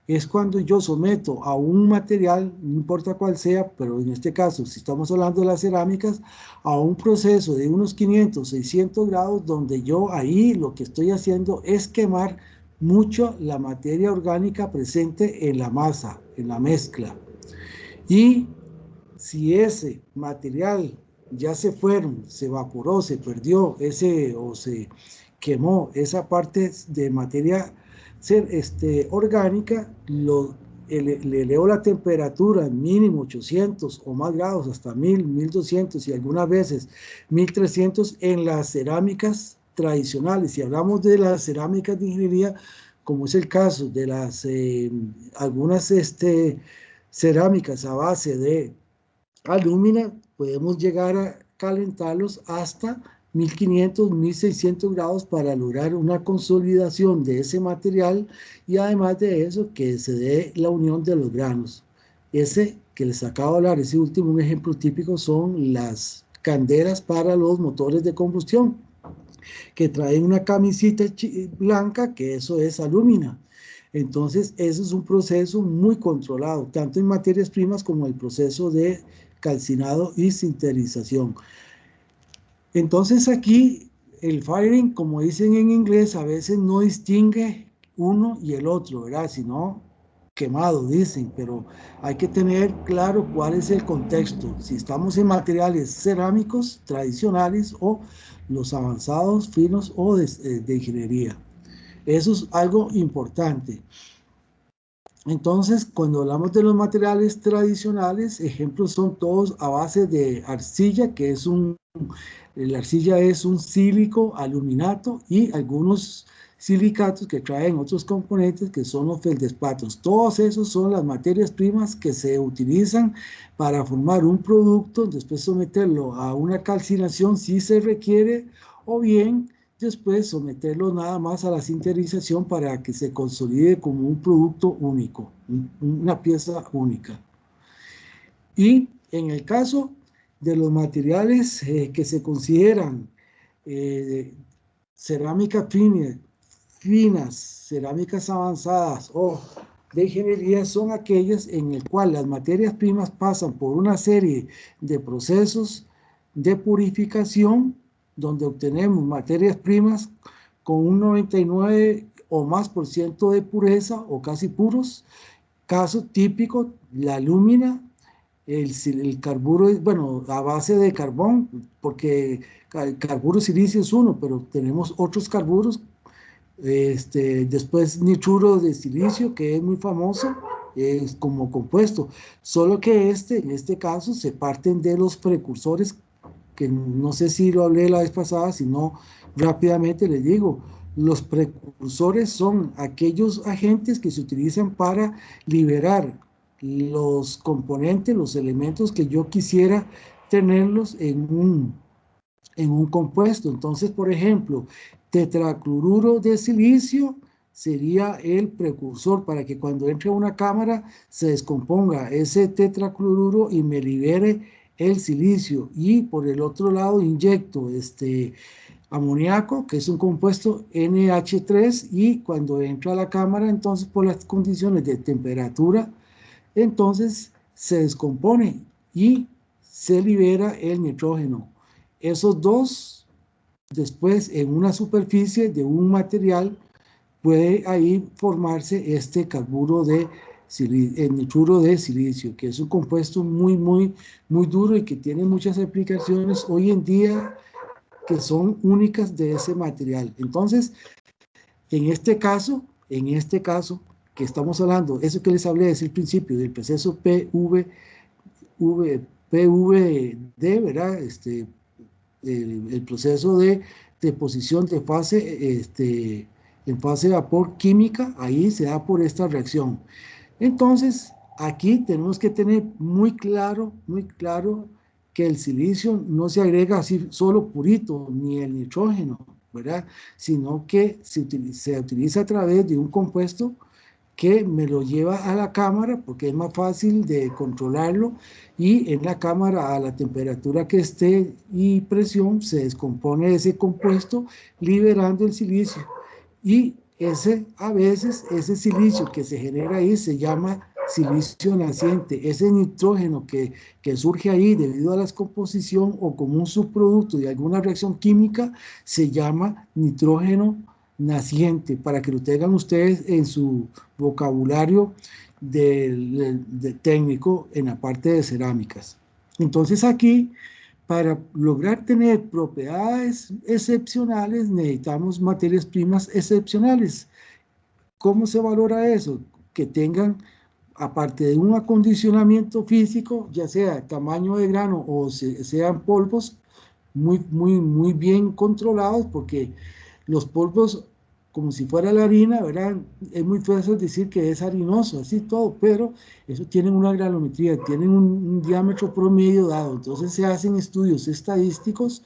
es cuando yo someto a un material, no importa cuál sea, pero en este caso, si estamos hablando de las cerámicas, a un proceso de unos 500, 600 grados, donde yo ahí lo que estoy haciendo es quemar mucho la materia orgánica presente en la masa, en la mezcla. Y si ese material ya se fueron, se evaporó, se perdió o se quemó esa parte de materia orgánica, le elevó la temperatura mínimo 800 o más grados, hasta 1000, 1200 y algunas veces 1300 en las cerámicas tradicionales. Si hablamos de las cerámicas de ingeniería, como es el caso de las algunas cerámicas a base de alúmina, podemos llegar a calentarlos hasta 1500, 1600 grados para lograr una consolidación de ese material y además de eso que se dé la unión de los granos. Ese que les acabo de hablar, ese último, un ejemplo típico son las candelas para los motores de combustión, que traen una camisita blanca, que eso es alúmina. Entonces, eso es un proceso muy controlado, tanto en materias primas como el proceso de calcinado y sinterización. Entonces aquí el firing, como dicen en inglés, a veces no distingue uno y el otro, ¿verdad? Sino quemado, dicen, pero hay que tener claro cuál es el contexto, si estamos en materiales cerámicos tradicionales o los avanzados, finos o de ingeniería. Eso es algo importante. Entonces, cuando hablamos de los materiales tradicionales, ejemplos son todos a base de arcilla, que es la arcilla es un sílico aluminato y algunos silicatos que traen otros componentes que son los feldespatos. Todos esos son las materias primas que se utilizan para formar un producto, después someterlo a una calcinación si se requiere, o bien después someterlo nada más a la sinterización para que se consolide como un producto único, una pieza única. Y en el caso de los materiales que se consideran cerámica finas, cerámicas avanzadas o de ingeniería, son aquellas en el cual las materias primas pasan por una serie de procesos de purificación donde obtenemos materias primas con un 99 o más por ciento de pureza o casi puros. Caso típico, la alúmina, el carburo, bueno, a base de carbón, porque el carburo silicio es uno, pero tenemos otros carburos. Después nitruro de silicio, que es muy famoso, es como compuesto, solo que en este caso se parten de los precursores, que no sé si lo hablé la vez pasada, sino rápidamente les digo, los precursores son aquellos agentes que se utilizan para liberar los componentes, los elementos que yo quisiera tenerlos en un compuesto. Entonces, por ejemplo, tetracloruro de silicio sería el precursor para que cuando entre a una cámara se descomponga ese tetracloruro y me libere el silicio. Y por el otro lado inyecto amoníaco, que es un compuesto NH3, y cuando entra a la cámara, entonces por las condiciones de temperatura, entonces se descompone y se libera el nitrógeno. Esos dos, después en una superficie de un material, puede ahí formarse este carburo de el nitruro de silicio, que es un compuesto muy, muy, muy duro y que tiene muchas aplicaciones hoy en día que son únicas de ese material. Entonces, en este caso que estamos hablando, eso que les hablé desde el principio del proceso PVD, ¿verdad? El proceso de deposición de fase, en fase de vapor química, ahí se da por esta reacción. Entonces, aquí tenemos que tener muy claro que el silicio no se agrega así solo purito, ni el nitrógeno, ¿verdad? Sino que se utiliza a través de un compuesto que me lo lleva a la cámara porque es más fácil de controlarlo, y en la cámara, a la temperatura que esté y presión, se descompone ese compuesto liberando el silicio, y a veces ese silicio que se genera ahí se llama silicio naciente. Ese nitrógeno que surge ahí debido a la descomposición o como un subproducto de alguna reacción química se llama nitrógeno naciente, para que lo tengan ustedes en su vocabulario de técnico en la parte de cerámicas. Entonces aquí, para lograr tener propiedades excepcionales, necesitamos materias primas excepcionales. ¿Cómo se valora eso? Que tengan, aparte de un acondicionamiento físico, ya sea tamaño de grano o sean polvos, muy bien controlados, porque los polvos, como si fuera la harina, ¿verdad? Es muy fácil decir que es harinoso, así todo, pero eso tienen una granometría, tienen un diámetro promedio dado. Entonces se hacen estudios estadísticos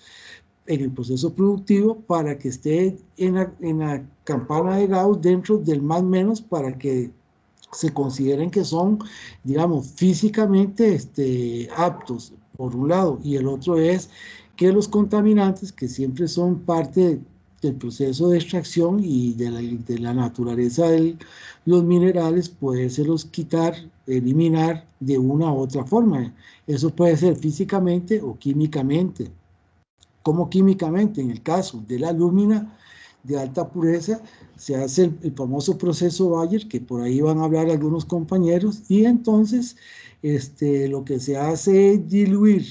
en el proceso productivo para que esté en la campana de Gauss dentro del más menos, para que se consideren que son, digamos, físicamente aptos, por un lado, y el otro es que los contaminantes, que siempre son parte del proceso de extracción y de la naturaleza de los minerales, podérselos quitar, eliminar de una u otra forma. Eso puede ser físicamente o químicamente. Como químicamente, en el caso de la alúmina de alta pureza, se hace el famoso proceso Bayer, que por ahí van a hablar algunos compañeros, y entonces lo que se hace es diluir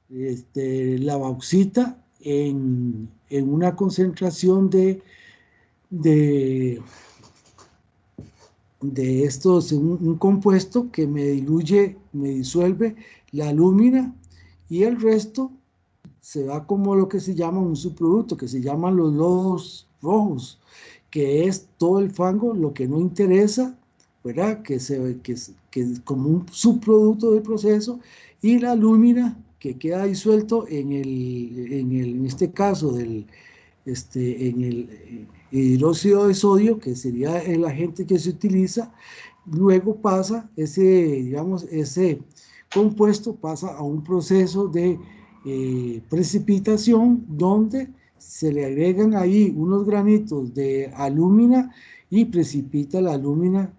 la bauxita en una concentración de estos, un compuesto que me disuelve la alúmina, y el resto se va como lo que se llama un subproducto, que se llaman los lodos rojos, que es todo el fango, lo que no interesa, ¿verdad? Que es como un subproducto del proceso, y la alúmina, que queda disuelto en este caso en el hidróxido de sodio, que sería el agente que se utiliza. Luego pasa ese compuesto pasa a un proceso de precipitación, donde se le agregan ahí unos granitos de alúmina y precipita la alúmina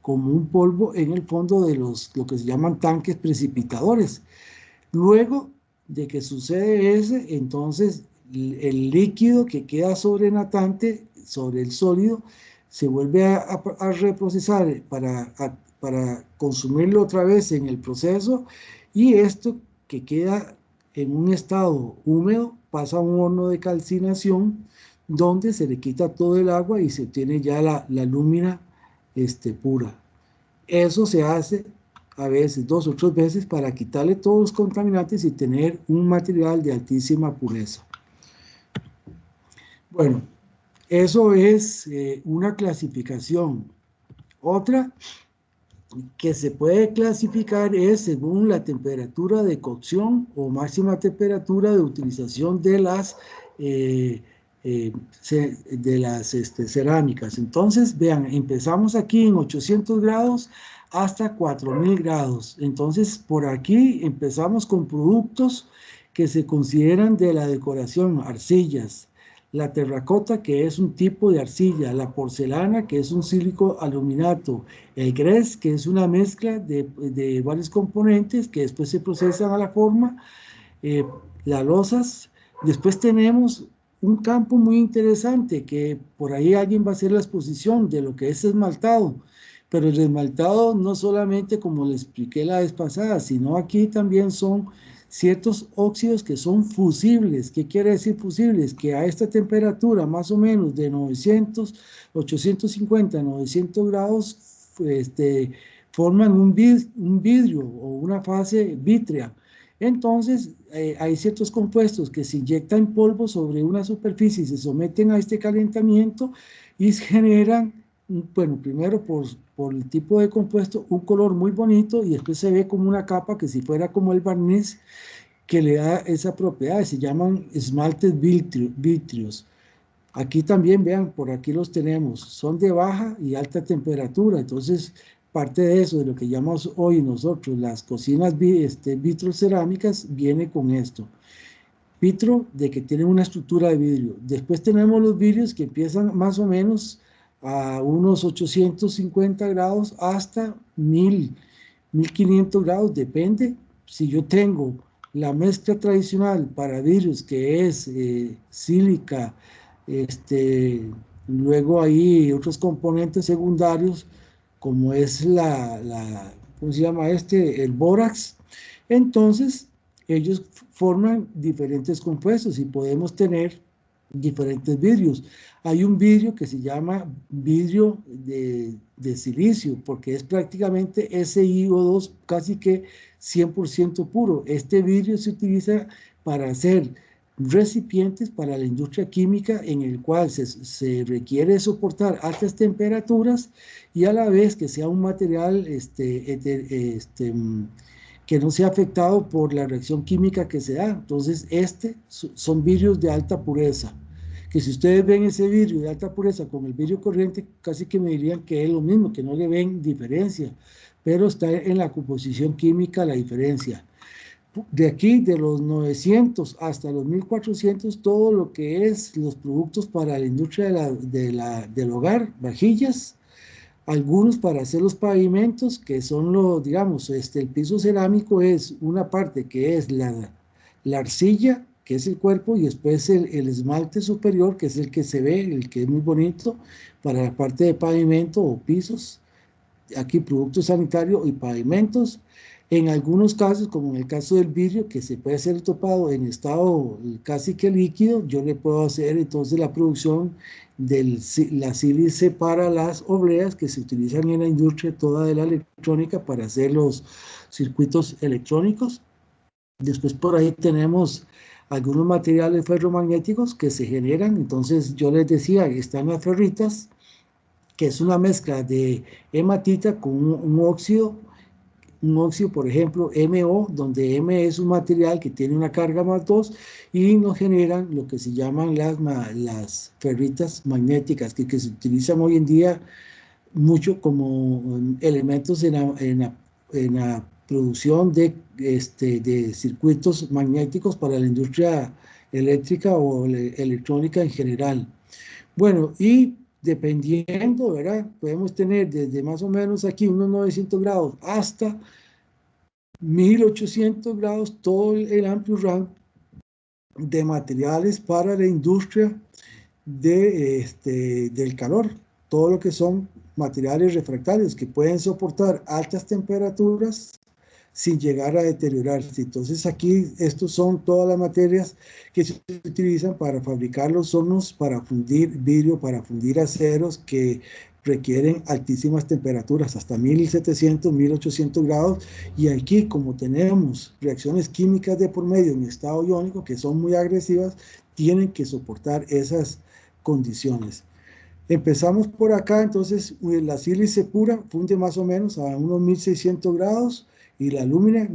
como un polvo en el fondo de lo que se llaman tanques precipitadores. Luego de que sucede entonces el líquido que queda sobrenatante sobre el sólido se vuelve a reprocesar para consumirlo otra vez en el proceso, y esto que queda en un estado húmedo pasa a un horno de calcinación, donde se le quita todo el agua y se obtiene ya la alúmina pura. Eso se hace a veces 2 o 3 veces para quitarle todos los contaminantes y tener un material de altísima pureza. Bueno, eso es una clasificación. Otra que se puede clasificar es según la temperatura de cocción o máxima temperatura de utilización de las cerámicas. Entonces, vean, empezamos aquí en 800 grados hasta 4000 grados. Entonces, por aquí empezamos con productos que se consideran de la decoración: arcillas, la terracota, que es un tipo de arcilla, la porcelana, que es un sílico aluminato, el grés, que es una mezcla de varios componentes que después se procesan a la forma, las losas. Después tenemos un campo muy interesante, que por ahí alguien va a hacer la exposición de lo que es esmaltado, pero el esmaltado no solamente, como le expliqué la vez pasada, sino aquí también son ciertos óxidos que son fusibles. ¿Qué quiere decir fusibles? Que a esta temperatura, más o menos de 850, 900 grados, forman un vidrio o una fase vítrea. Entonces, hay ciertos compuestos que se inyectan en polvo sobre una superficie y se someten a este calentamiento y generan, bueno, primero por el tipo de compuesto, un color muy bonito, y después se ve como una capa que si fuera como el barniz que le da esa propiedad. Se llaman esmaltes vítreos. Aquí también, vean, por aquí los tenemos, son de baja y alta temperatura, entonces parte de eso, de lo que llamamos hoy nosotros las cocinas vitrocerámicas, viene con esto. Vitro de que tienen una estructura de vidrio. Después tenemos los vidrios que empiezan más o menos a unos 850 grados hasta 1000, 1500 grados, depende. Si yo tengo la mezcla tradicional para vidrios que es sílica, luego hay otros componentes secundarios como es ¿cómo se llama el bórax. Entonces, ellos forman diferentes compuestos y podemos tener diferentes vidrios. Hay un vidrio que se llama vidrio de silicio, porque es prácticamente SiO2 casi que 100% puro. Este vidrio se utiliza para hacer recipientes para la industria química en el cual se requiere soportar altas temperaturas y a la vez que sea un material que no sea afectado por la reacción química que se da. Entonces, son vidrios de alta pureza, que si ustedes ven ese vidrio de alta pureza con el vidrio corriente, casi que me dirían que es lo mismo, que no le ven diferencia, pero está en la composición química la diferencia. De aquí, de los 900 hasta los 1400, todo lo que es los productos para la industria del hogar, vajillas, algunos para hacer los pavimentos, que son digamos, el piso cerámico es una parte que es la arcilla, que es el cuerpo, y después el esmalte superior, que es el que se ve, el que es muy bonito, para la parte de pavimento o pisos, aquí productos sanitarios y pavimentos. En algunos casos, como en el caso del vidrio, que se puede hacer topado en estado casi que líquido, yo le puedo hacer entonces la producción de la sílice para las obleas que se utilizan en la industria toda de la electrónica para hacer los circuitos electrónicos. Después por ahí tenemos algunos materiales ferromagnéticos que se generan, entonces yo les decía, están las ferritas, que es una mezcla de hematita con un óxido, por ejemplo, MO, donde M es un material que tiene una carga más 2 y nos generan lo que se llaman las ferritas magnéticas, que se utilizan hoy en día mucho como elementos en la producción de circuitos magnéticos para la industria eléctrica o electrónica en general. Bueno, y dependiendo, ¿verdad? Podemos tener desde más o menos aquí unos 900 grados hasta 1800 grados, todo el amplio rango de materiales para la industria del calor, todo lo que son materiales refractarios que pueden soportar altas temperaturas sin llegar a deteriorarse. Entonces aquí estos son todas las materias que se utilizan para fabricar los hornos, para fundir vidrio, para fundir aceros que requieren altísimas temperaturas, hasta 1700, 1800 grados, y aquí como tenemos reacciones químicas de por medio en estado iónico que son muy agresivas, tienen que soportar esas condiciones. Empezamos por acá, entonces la sílice pura funde más o menos a unos 1600 grados y la alúmina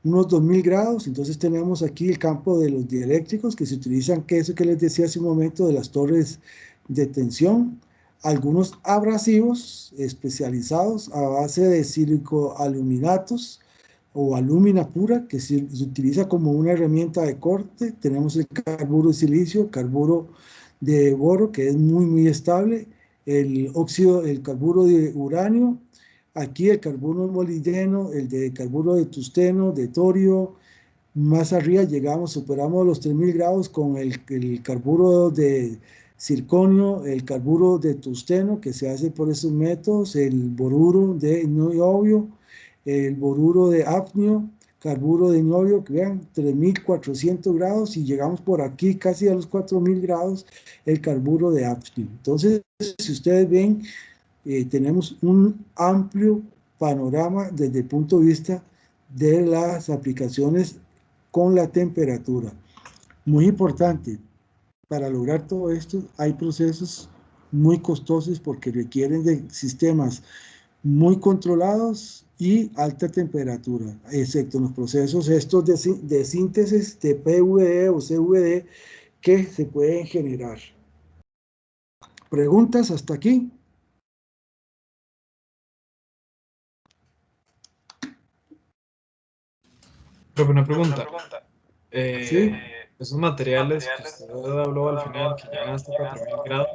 unos 2000 grados. Entonces tenemos aquí el campo de los dieléctricos que se utilizan, que eso que les decía hace un momento de las torres de tensión, algunos abrasivos especializados a base de silicoaluminatos o alúmina pura, que se utiliza como una herramienta de corte. Tenemos el carburo de silicio, carburo de boro, que es muy, muy estable, el carburo de uranio, aquí el carburo molibdeno, el de carburo de tungsteno, de torio. Más arriba superamos los 3000 grados con el carburo de circonio, el carburo de tungsteno, que se hace por esos métodos, el boruro de niobio, el boruro de hafnio, carburo de niobio, que vean, 3400 grados, y llegamos por aquí casi a los 4000 grados, el carburo de hafnio. Entonces, si ustedes ven, tenemos un amplio panorama desde el punto de vista de las aplicaciones con la temperatura. Muy importante, para lograr todo esto hay procesos muy costosos porque requieren de sistemas muy controlados y alta temperatura, excepto los procesos estos de síntesis de PVD o CVD, que se pueden generar. ¿Preguntas hasta aquí? Profe, una pregunta. Sí. Esos materiales que usted habló al final, que llegan hasta 4000 grados,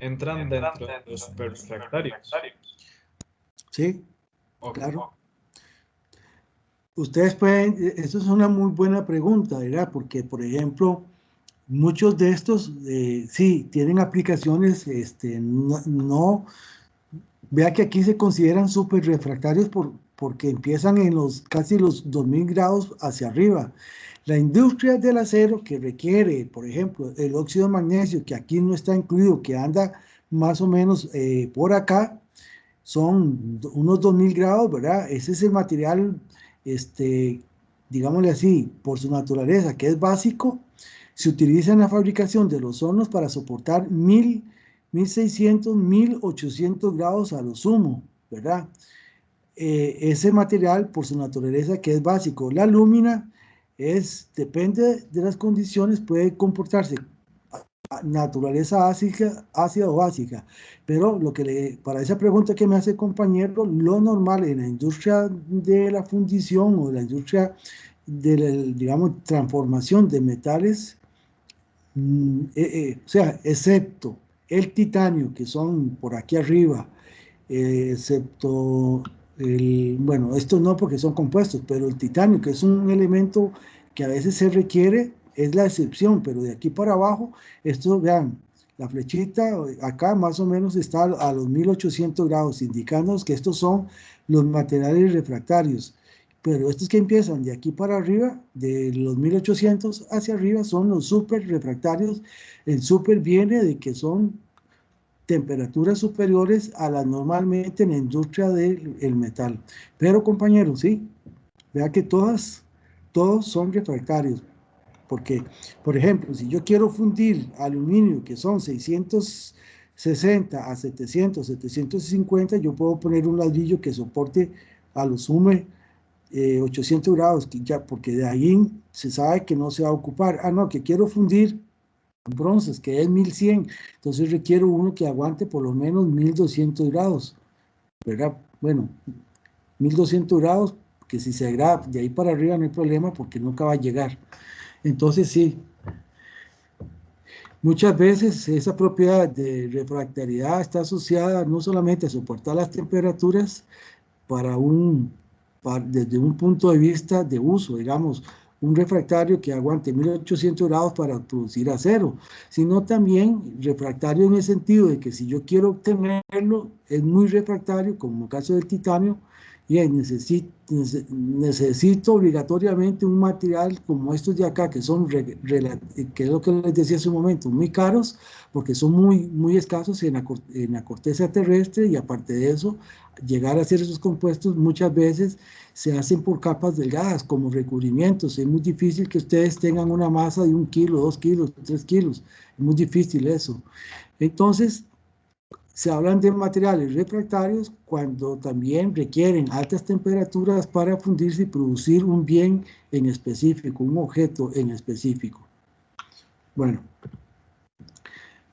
entran dentro de los superrefractarios. Sí, Ok. claro. Ustedes pueden, eso es una muy buena pregunta, ¿verdad? Porque, por ejemplo, muchos de estos, sí, tienen aplicaciones, vea que aquí se consideran súper refractarios porque empiezan en casi los 2000 grados hacia arriba. La industria del acero que requiere, por ejemplo, el óxido de magnesio, que aquí no está incluido, que anda más o menos por acá, son unos 2000 grados, ¿verdad? Ese es el material, digámosle así, por su naturaleza, que es básico. Se utiliza en la fabricación de los hornos para soportar 1600, 1800 grados a lo sumo, ¿verdad? Ese material, por su naturaleza, que es básico. La lúmina depende de las condiciones, puede comportarse naturaleza ácida o básica, pero para esa pregunta que me hace el compañero, lo normal en la industria de la fundición o la industria de la, digamos, transformación de metales, o sea, excepto el titanio, que son por aquí arriba, excepto bueno, estos no porque son compuestos, pero el titanio, que es un elemento que a veces se requiere, es la excepción, pero de aquí para abajo, esto, vean, la flechita acá más o menos está a los 1800 grados, indicándonos que estos son los materiales refractarios. Pero estos que empiezan de aquí para arriba, de los 1800 hacia arriba, son los super refractarios. El super viene de que son temperaturas superiores a las normalmente en la industria del metal. Pero compañeros, sí, vea que todos son refractarios. Porque, por ejemplo, si yo quiero fundir aluminio, que son 660 a 700, 750, yo puedo poner un ladrillo que soporte a lo sumo 800 grados, porque de ahí se sabe que no se va a ocupar. Ah, no, que quiero fundir bronces, que es 1100, entonces requiero uno que aguante por lo menos 1200 grados, ¿verdad? Bueno, 1200 grados, que si se agrava de ahí para arriba no hay problema porque nunca va a llegar. Entonces sí, muchas veces esa propiedad de refractariedad está asociada no solamente a soportar las temperaturas desde un punto de vista de uso, digamos, un refractario que aguante 1800 grados para producir acero, sino también refractario en el sentido de que si yo quiero obtenerlo, es muy refractario, como en el caso del titanio, y necesito obligatoriamente un material como estos de acá, que son, que es lo que les decía hace un momento, muy caros, porque son muy escasos en la corteza terrestre, y aparte de eso, llegar a hacer esos compuestos muchas veces se hacen por capas delgadas, como recubrimientos. Es muy difícil que ustedes tengan una masa de 1 kilo, 2 kilos, 3 kilos. Es muy difícil eso. Entonces, se hablan de materiales refractarios cuando también requieren altas temperaturas para fundirse y producir un bien en específico, un objeto en específico. Bueno,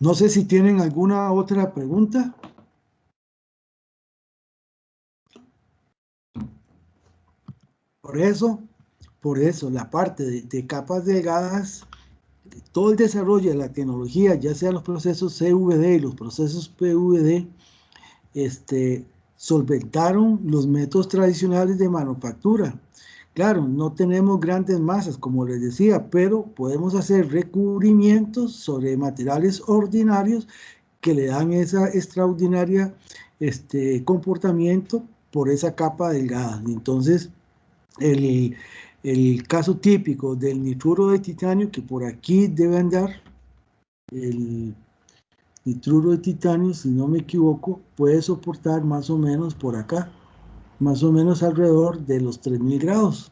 no sé si tienen alguna otra pregunta. Por eso, la parte de capas delgadas, todo el desarrollo de la tecnología, ya sea los procesos CVD y los procesos PVD, solventaron los métodos tradicionales de manufactura. Claro, no tenemos grandes masas, como les decía, pero podemos hacer recubrimientos sobre materiales ordinarios que le dan esa extraordinaria comportamiento por esa capa delgada. Entonces, el caso típico del nitruro de titanio, que por aquí debe andar, el nitruro de titanio, si no me equivoco, puede soportar más o menos por acá, más o menos alrededor de los 3000 grados.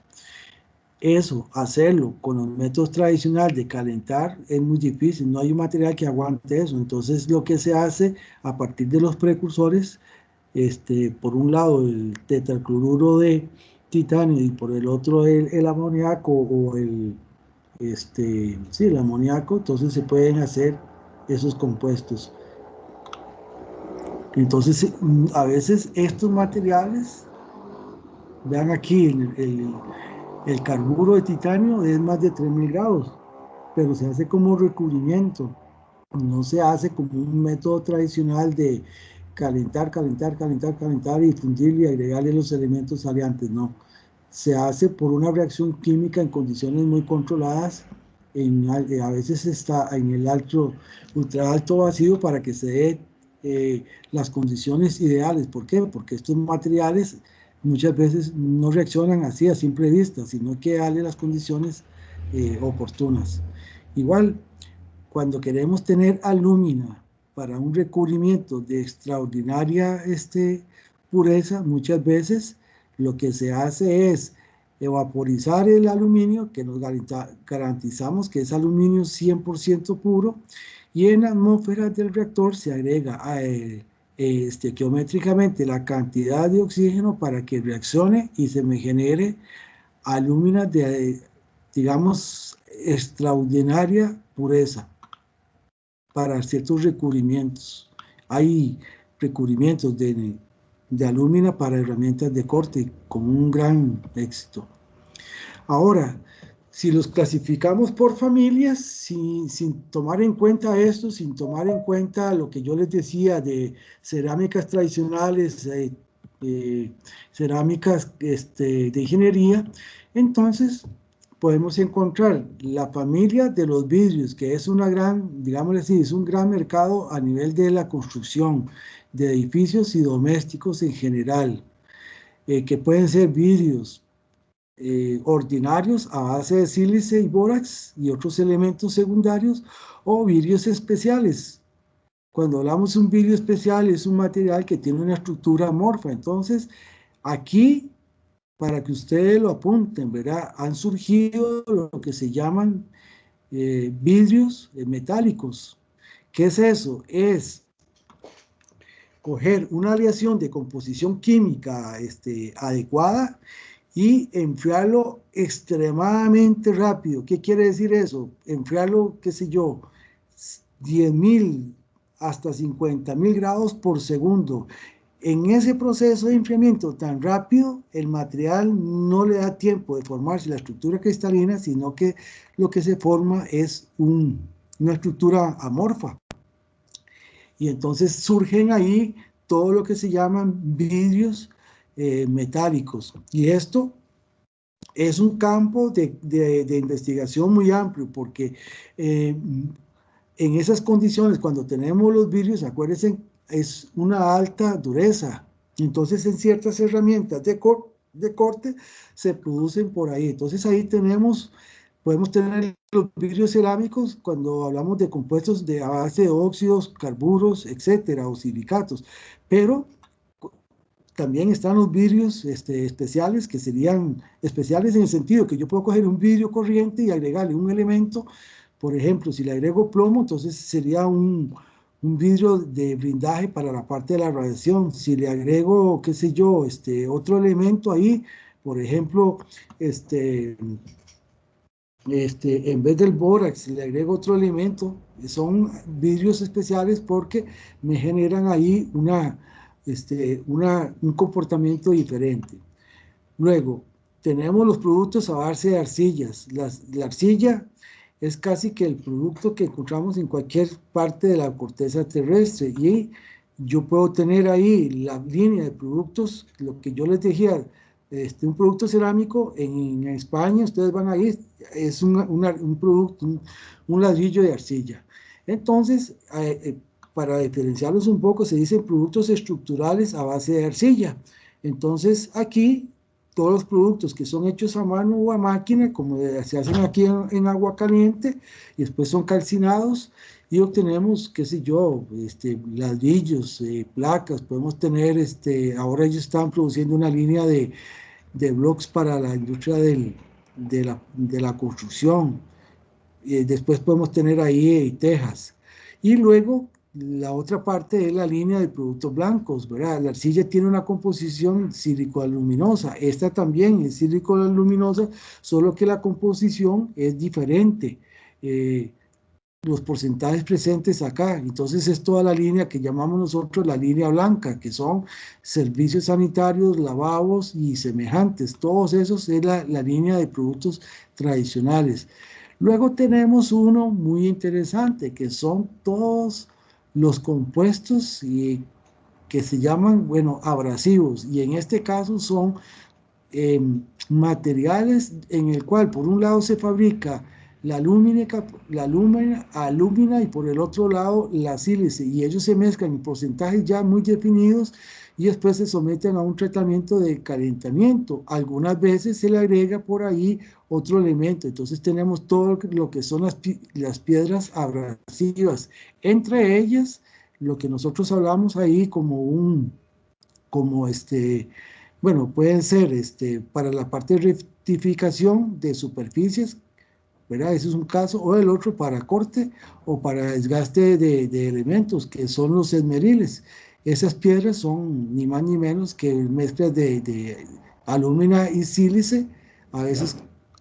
Eso, hacerlo con los métodos tradicionales de calentar es muy difícil, no hay un material que aguante eso. Entonces, lo que se hace a partir de los precursores, por un lado el tetracloruro de titanio y por el otro el amoníaco o el el amoníaco, entonces se pueden hacer esos compuestos. Entonces, a veces estos materiales, vean aquí, el carburo de titanio es más de 3000 grados, pero se hace como recubrimiento, no se hace como un método tradicional de calentar y fundirle y agregarle los elementos aliantes, no. Se hace por una reacción química en condiciones muy controladas, a veces está en el ultra alto vacío para que se dé las condiciones ideales. ¿Por qué? Porque estos materiales muchas veces no reaccionan así a simple vista, sino que darle las condiciones oportunas. Igual, cuando queremos tener alúmina para un recubrimiento de extraordinaria pureza, muchas veces lo que se hace es evaporizar el aluminio, que nos garantizamos que es aluminio 100% puro, y en la atmósfera del reactor se agrega geométricamente la cantidad de oxígeno para que reaccione y se me genere alúmina de, digamos, extraordinaria pureza para ciertos recubrimientos. Hay recubrimientos de alúmina para herramientas de corte con un gran éxito. Ahora, si los clasificamos por familias, sin tomar en cuenta esto, sin tomar en cuenta lo que yo les decía de cerámicas tradicionales, cerámicas de ingeniería, entonces podemos encontrar la familia de los vidrios, que es una gran, digámosle así, es un gran mercado a nivel de la construcción de edificios y domésticos en general, que pueden ser vidrios ordinarios a base de sílice y bórax y otros elementos secundarios, o vidrios especiales. Cuando hablamos de un vidrio especial, es un material que tiene una estructura amorfa. Entonces, aquí, para que ustedes lo apunten, ¿verdad? Han surgido lo que se llaman vidrios metálicos. ¿Qué es eso? Es coger una aleación de composición química adecuada y enfriarlo extremadamente rápido. ¿Qué quiere decir eso? Enfriarlo, qué sé yo, 10.000 hasta 50.000 grados por segundo. En ese proceso de enfriamiento tan rápido, el material no le da tiempo de formarse la estructura cristalina, sino que lo que se forma es una estructura amorfa. Y entonces surgen ahí todo lo que se llaman vidrios metálicos. Y esto es un campo de investigación muy amplio, porque en esas condiciones, cuando tenemos los vidrios, acuérdense, es una alta dureza. Entonces, en ciertas herramientas de corte se producen por ahí. Entonces, ahí podemos tener los vidrios cerámicos cuando hablamos de compuestos a base de óxidos, carburos, etcétera, o silicatos. Pero también están los vidrios especiales, que serían especiales en el sentido que yo puedo coger un vidrio corriente y agregarle un elemento. Por ejemplo, si le agrego plomo, entonces sería un vidrio de blindaje para la parte de la radiación. Si le agrego, qué sé yo, otro elemento ahí, por ejemplo, en vez del bórax, le agrego otro elemento, son vidrios especiales porque me generan ahí un comportamiento diferente. Luego, tenemos los productos a base de arcillas. La arcilla es casi que el producto que encontramos en cualquier parte de la corteza terrestre, y yo puedo tener ahí la línea de productos, lo que yo les decía, un producto cerámico en España, ustedes van ahí, es un producto, un ladrillo de arcilla. Entonces, para diferenciarlos un poco, se dicen productos estructurales a base de arcilla. Entonces, aquí, todos los productos que son hechos a mano o a máquina, como se hacen aquí en agua caliente, y después son calcinados, y obtenemos, qué sé yo, ladrillos, placas, podemos tener, ahora ellos están produciendo una línea de blocks para la industria de la construcción. Después podemos tener ahí tejas. Y luego la otra parte es la línea de productos blancos, ¿verdad? La arcilla tiene una composición sílico-aluminosa, esta también es sílico-aluminosa, solo que la composición es diferente. Los porcentajes presentes acá, entonces es toda la línea que llamamos nosotros la línea blanca, que son servicios sanitarios, lavabos y semejantes, todos esos es la línea de productos tradicionales. Luego tenemos uno muy interesante, que son todos los compuestos que se llaman, bueno, abrasivos, y en este caso son materiales en el cual por un lado se fabrica la alúmina y por el otro lado la sílice, y ellos se mezclan en porcentajes ya muy definidos y después se someten a un tratamiento de calentamiento. Algunas veces se le agrega por ahí otro elemento, entonces tenemos todo lo que son las piedras abrasivas, entre ellas lo que nosotros hablamos ahí bueno, pueden ser para la parte de rectificación de superficies, ¿verdad? Ese es un caso, o el otro para corte o para desgaste de elementos, que son los esmeriles. Esas piedras son ni más ni menos que mezclas de alúmina y sílice, a veces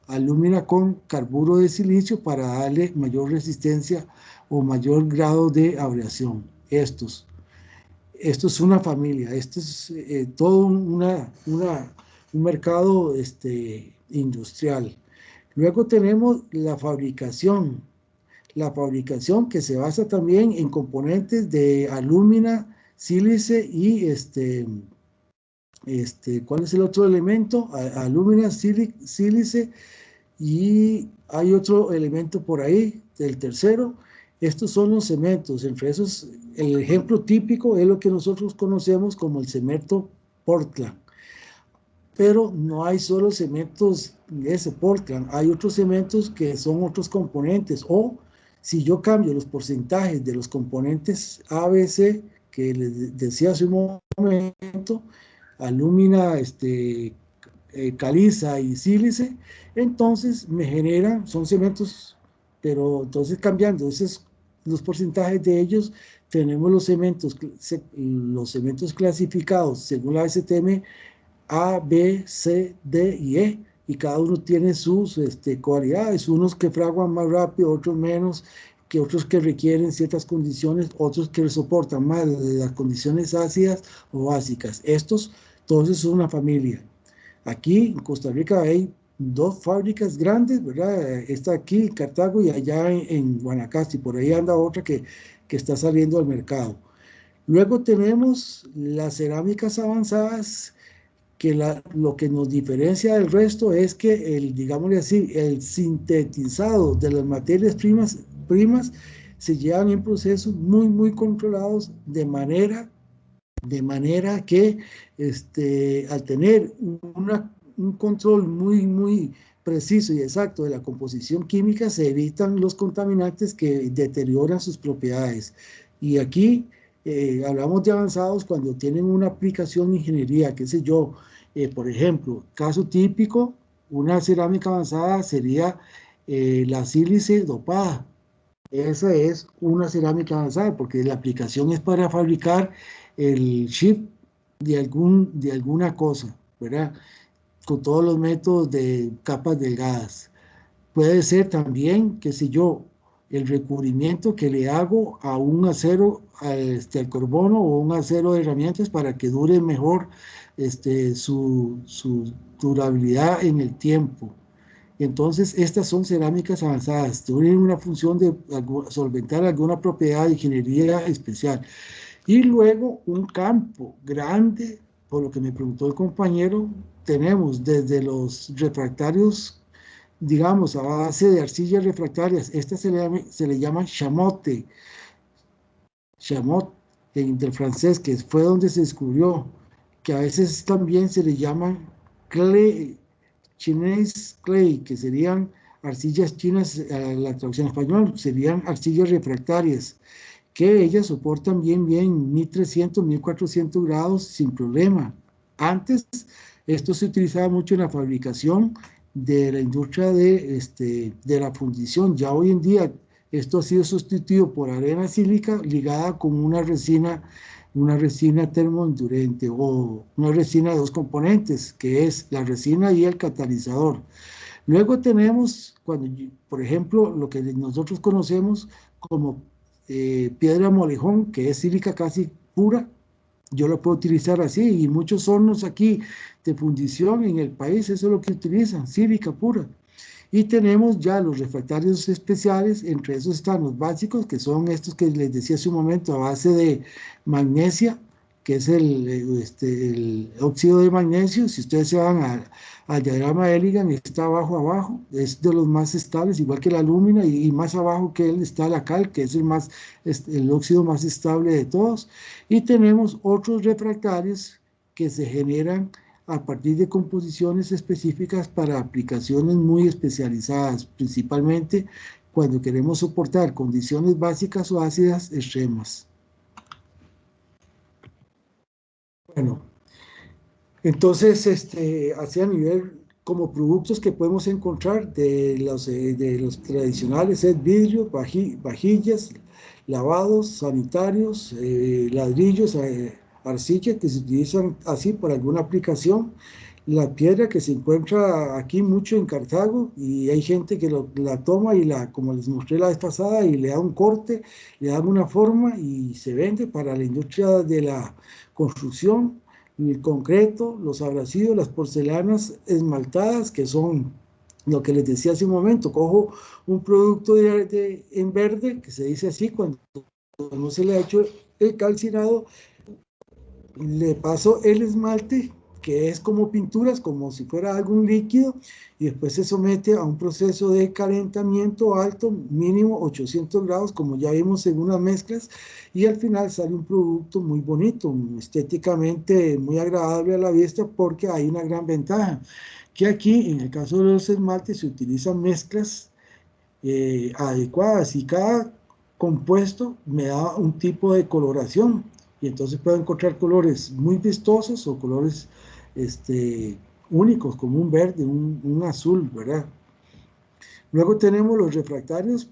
alúmina con carburo de silicio para darle mayor resistencia o mayor grado de abrasión. Esto es una familia, esto es todo un mercado industrial. Luego tenemos la fabricación que se basa también en componentes de alúmina, sílice y ¿cuál es el otro elemento? Alúmina, sílice, y hay otro elemento por ahí, el tercero. Estos son los cementos, entre esos el ejemplo típico es lo que nosotros conocemos como el cemento Portland. Pero no hay solo cementos de ese Portland, hay otros cementos que son otros componentes, o si yo cambio los porcentajes de los componentes A, B, C, que les decía hace un momento, alúmina, caliza y sílice, entonces me generan, son cementos, pero entonces cambiando los porcentajes de ellos, tenemos los cementos clasificados según la STM A, B, C, D y E, y cada uno tiene sus cualidades, unos que fraguan más rápido, otros menos, que otros que requieren ciertas condiciones, otros que soportan más las condiciones ácidas o básicas. Todos son una familia. Aquí en Costa Rica hay dos fábricas grandes, ¿verdad? Esta aquí en Cartago y allá en Guanacaste, y por ahí anda otra que está saliendo al mercado. Luego tenemos las cerámicas avanzadas, que lo que nos diferencia del resto es que digámosle así, el sintetizado de las materias primas se llevan en procesos muy, muy controlados de manera que al tener un control muy, muy preciso y exacto de la composición química, se evitan los contaminantes que deterioran sus propiedades. Y aquí hablamos de avanzados cuando tienen una aplicación de ingeniería, qué sé yo, por ejemplo, caso típico, una cerámica avanzada sería la sílice dopada. Esa es una cerámica avanzada porque la aplicación es para fabricar el chip de alguna cosa, ¿verdad? Con todos los métodos de capas delgadas. Puede ser también, qué sé yo, el recubrimiento que le hago a un acero, al carbono o un acero de herramientas para que dure mejor su durabilidad en el tiempo. Entonces, estas son cerámicas avanzadas, tienen una función de solventar alguna propiedad de ingeniería especial. Y luego un campo grande, por lo que me preguntó el compañero, tenemos desde los refractarios, digamos, a base de arcillas refractarias, estas se le llaman chamotte, del francés, que fue donde se descubrió, que a veces también se le llaman clay, Chinese clay, que serían arcillas chinas, la traducción en español serían arcillas refractarias, que ellas soportan bien 1300, 1400 grados sin problema. Antes, esto se utilizaba mucho en la fabricación de la industria de la fundición. Ya hoy en día Esto ha sido sustituido por arena sílica ligada con una resina termoendurente o una resina de 2 componentes, que es la resina y el catalizador. Luego tenemos, por ejemplo, lo que nosotros conocemos como piedra molejón, que es sílica casi pura. Yo la puedo utilizar así, y muchos hornos aquí de fundición en el país, eso es lo que utilizan, sílica pura. Y tenemos ya los refractarios especiales, entre esos están los básicos, que son estos que les decía hace un momento, a base de magnesia, que es el óxido de magnesio. Si ustedes se van al diagrama de Elegant, está abajo, es de los más estables, igual que la alúmina, y más abajo que él está la cal, que es el óxido más estable de todos. Y tenemos otros refractarios que se generan a partir de composiciones específicas para aplicaciones muy especializadas, principalmente cuando queremos soportar condiciones básicas o ácidas extremas. Bueno, entonces, así a nivel como productos que podemos encontrar de los tradicionales es vidrio, vajillas, lavados, sanitarios, ladrillos, arcilla que se utilizan así por alguna aplicación, la piedra que se encuentra aquí mucho en Cartago, y hay gente que la toma y como les mostré la vez pasada, y le da un corte, le da una forma y se vende para la industria de la construcción, el concreto, los abrasivos, las porcelanas esmaltadas, que son lo que les decía hace un momento. Cojo un producto en verde, que se dice así, cuando no se le ha hecho el calcinado, le paso el esmalte, que es como pinturas, como si fuera algún líquido, y después se somete a un proceso de calentamiento alto, mínimo 800 grados, como ya vimos en unas mezclas, y al final sale un producto muy bonito, estéticamente muy agradable a la vista, porque hay una gran ventaja, que aquí, en el caso de los esmaltes, se utilizan mezclas adecuadas, y cada compuesto me da un tipo de coloración, y entonces puedo encontrar colores muy vistosos o colores únicos, como un verde, un azul, ¿verdad? Luego tenemos los refractarios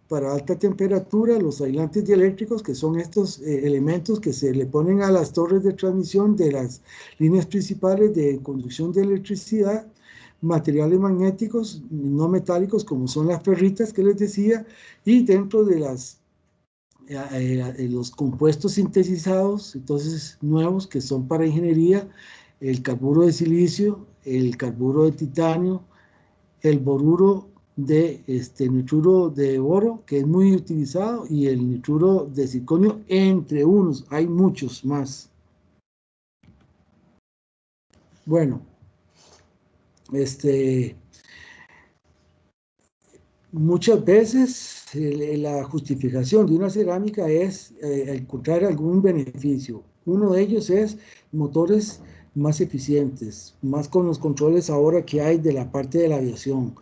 para alta temperatura, los aislantes dieléctricos, que son estos elementos que se le ponen a las torres de transmisión de las líneas principales de conducción de electricidad, materiales magnéticos no metálicos, como son las ferritas que les decía, y dentro de los compuestos sintetizados, entonces nuevos, que son para ingeniería, el carburo de silicio, el carburo de titanio, el boruro de nitruro de boro, que es muy utilizado, y el nitruro de circonio, entre unos, hay muchos más. Bueno, muchas veces la justificación de una cerámica es encontrar algún beneficio. Uno de ellos es motores más eficientes, más con los controles ahora que hay de la parte de la aviación.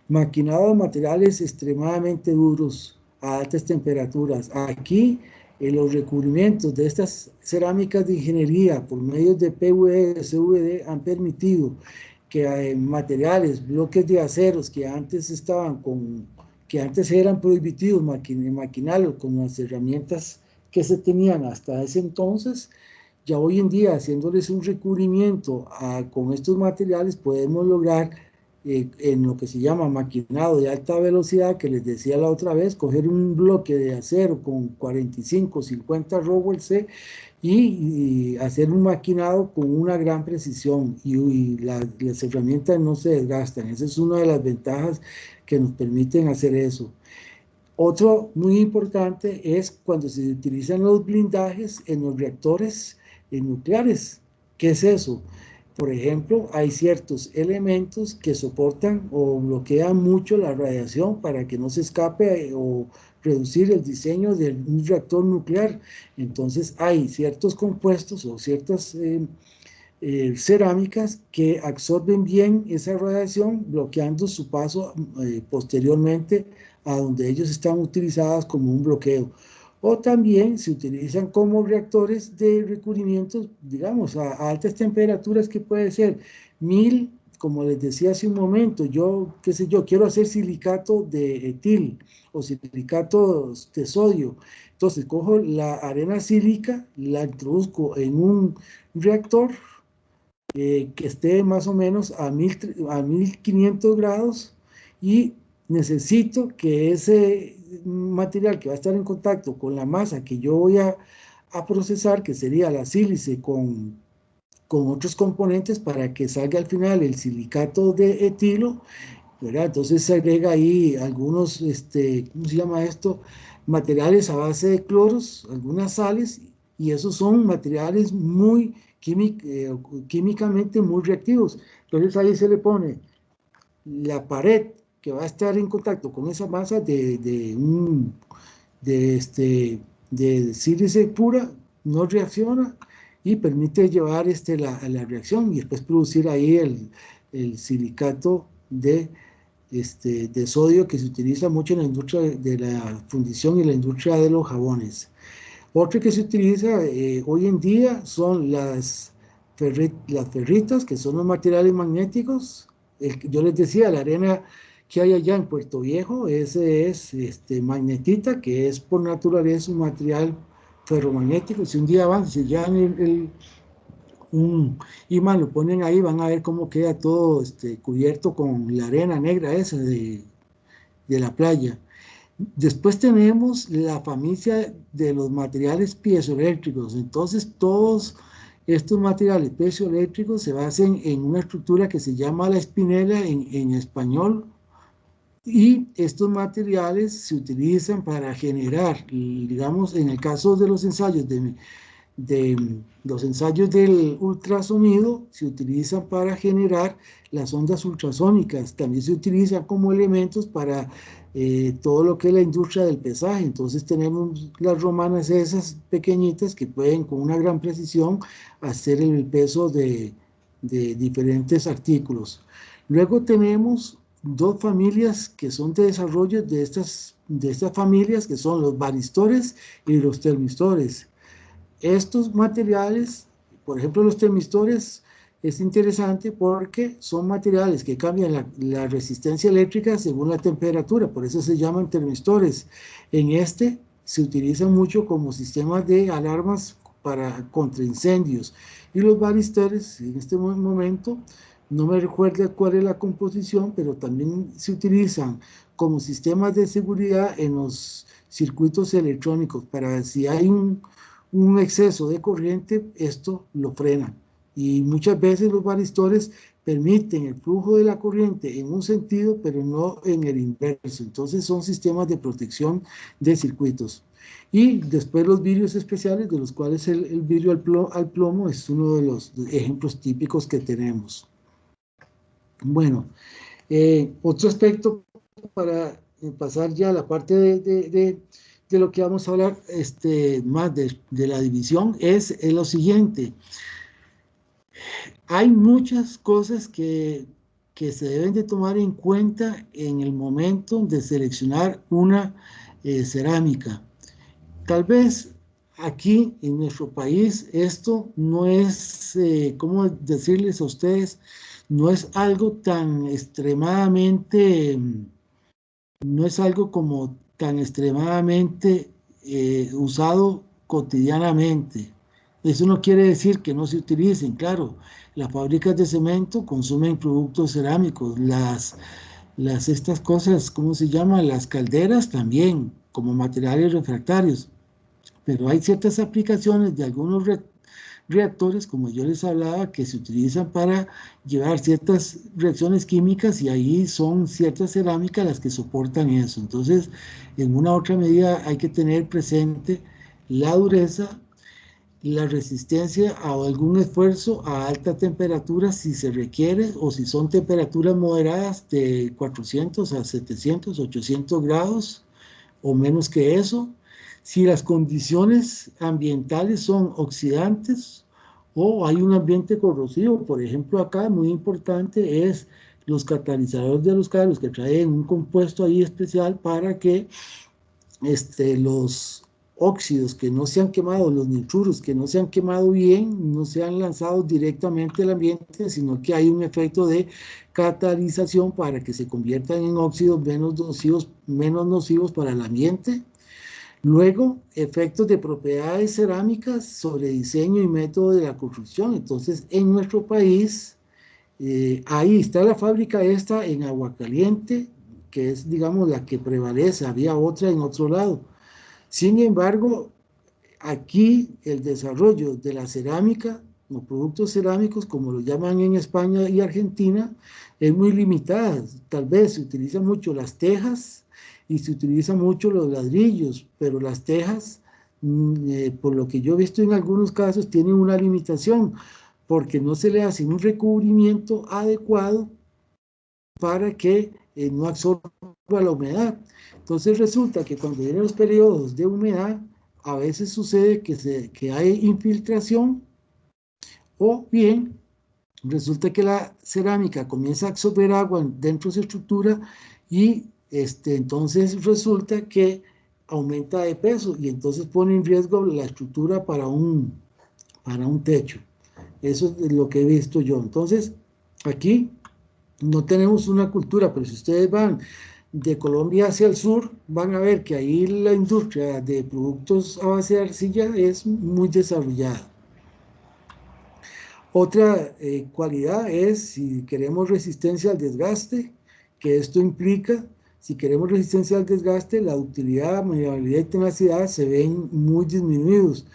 Maquinado de materiales extremadamente duros a altas temperaturas. Aquí los recubrimientos de estas cerámicas de ingeniería por medio de PVD, CVD han permitido que materiales, bloques de aceros que antes eran prohibitivos maquinarlos con las herramientas que se tenían hasta ese entonces, ya hoy en día, haciéndoles un recubrimiento con estos materiales, podemos lograr en lo que se llama maquinado de alta velocidad, que les decía la otra vez, coger un bloque de acero con 45, 50 Rowell C y hacer un maquinado con una gran precisión, y las herramientas no se desgastan. Esa es una de las ventajas que nos permiten hacer eso. Otro muy importante es cuando se utilizan los blindajes en los reactores nucleares. ¿Qué es eso? Por ejemplo, hay ciertos elementos que soportan o bloquean mucho la radiación para que no se escape o reducir el diseño de un reactor nuclear. Entonces hay ciertos compuestos o ciertas cerámicas que absorben bien esa radiación, bloqueando su paso posteriormente a donde ellos están utilizadas como un bloqueo. O también se utilizan como reactores de recubrimientos, digamos, a altas temperaturas, que puede ser 1000 como les decía hace un momento, yo, qué sé yo, quiero hacer silicato de etil o silicato de sodio. Entonces, cojo la arena sílica, la introduzco en un reactor que esté más o menos a 1500 grados y necesito que ese material que va a estar en contacto con la masa que yo voy a procesar, que sería la sílice con otros componentes para que salga al final el silicato de etilo, ¿verdad? Entonces se agrega ahí algunos, ¿cómo se llama esto? Materiales a base de cloros, algunas sales, y esos son materiales muy químicamente muy reactivos. Entonces ahí se le pone la pared que va a estar en contacto con esa masa de sílice pura, no reacciona y permite llevar la reacción y después producir ahí el silicato de sodio que se utiliza mucho en la industria de la fundición y la industria de los jabones. Otro que se utiliza hoy en día son las ferritas, que son los materiales magnéticos. Yo les decía, la arena que hay allá en Puerto Viejo, ese es magnetita, que es por naturaleza un material ferromagnético. Si un día van, si llevan un imán, lo ponen ahí, van a ver cómo queda todo cubierto con la arena negra esa de la playa. Después tenemos la familia de los materiales piezoeléctricos. Entonces, todos estos materiales piezoeléctricos se basan en una estructura que se llama la espinela en español, y estos materiales se utilizan para generar, digamos, en el caso de los ensayos del ultrasonido, se utilizan para generar las ondas ultrasónicas. También se utilizan como elementos para todo lo que es la industria del pesaje. Entonces tenemos las romanas esas pequeñitas que pueden con una gran precisión hacer el peso de diferentes artículos. Luego tenemos dos familias que son de desarrollo de estas familias, que son los varistores y los termistores. Estos materiales, por ejemplo los termistores, es interesante porque son materiales que cambian la resistencia eléctrica según la temperatura, por eso se llaman termistores. En se utilizan mucho como sistemas de alarmas contra incendios. Y los varistores, en este momento, no me recuerdo cuál es la composición, pero también se utilizan como sistemas de seguridad en los circuitos electrónicos para si hay un exceso de corriente, esto lo frena. Y muchas veces los varistores permiten el flujo de la corriente en un sentido, pero no en el inverso. Entonces son sistemas de protección de circuitos. Y después los vidrios especiales, de los cuales el vidrio al plomo es uno de los ejemplos típicos que tenemos. Bueno, otro aspecto para pasar ya a la parte de lo que vamos a hablar más de la división es lo siguiente. Hay muchas cosas que se deben de tomar en cuenta en el momento de seleccionar una cerámica. Tal vez aquí en nuestro país esto no es, ¿cómo decirles a ustedes? No es algo tan extremadamente, no es algo como tan extremadamente usado cotidianamente. Eso no quiere decir que no se utilicen, claro. Las fábricas de cemento consumen productos cerámicos, estas cosas, ¿cómo se llaman? Las calderas también, como materiales refractarios. Pero hay ciertas aplicaciones de algunos reactores, como yo les hablaba, que se utilizan para llevar ciertas reacciones químicas y ahí son ciertas cerámicas las que soportan eso. Entonces, en una u otra medida hay que tener presente la dureza, la resistencia a algún esfuerzo a alta temperatura si se requiere, o si son temperaturas moderadas de 400 a 700, 800 grados o menos que eso. Si las condiciones ambientales son oxidantes o hay un ambiente corrosivo, por ejemplo acá muy importante es los catalizadores de los carros, que traen un compuesto ahí especial para que los óxidos que no se han quemado, los nichuros que no se han quemado bien, no se han lanzado directamente al ambiente, sino que hay un efecto de catalización para que se conviertan en óxidos menos nocivos para el ambiente. Luego, efectos de propiedades cerámicas sobre diseño y método de la construcción. Entonces, en nuestro país, ahí está la fábrica esta en Aguacaliente, que es, digamos, la que prevalece. Había otra en otro lado. Sin embargo, aquí el desarrollo de la cerámica, los productos cerámicos, como lo llaman en España y Argentina, es muy limitada. Tal vez se utilizan mucho las tejas y se utilizan mucho los ladrillos, pero las tejas, por lo que yo he visto en algunos casos, tienen una limitación, porque no se le hace un recubrimiento adecuado para que no absorba la humedad. Entonces resulta que cuando vienen los periodos de humedad, a veces sucede que hay infiltración, o bien resulta que la cerámica comienza a absorber agua dentro de su estructura y entonces resulta que aumenta de peso y entonces pone en riesgo la estructura para un techo. Eso es lo que he visto yo. Entonces, aquí no tenemos una cultura, pero si ustedes van de Colombia hacia el sur, van a ver que ahí la industria de productos a base de arcilla es muy desarrollada. Otra cualidad es, si queremos resistencia al desgaste, que esto implica, si queremos resistencia al desgaste, la ductilidad, maleabilidad y tenacidad se ven muy disminuidos.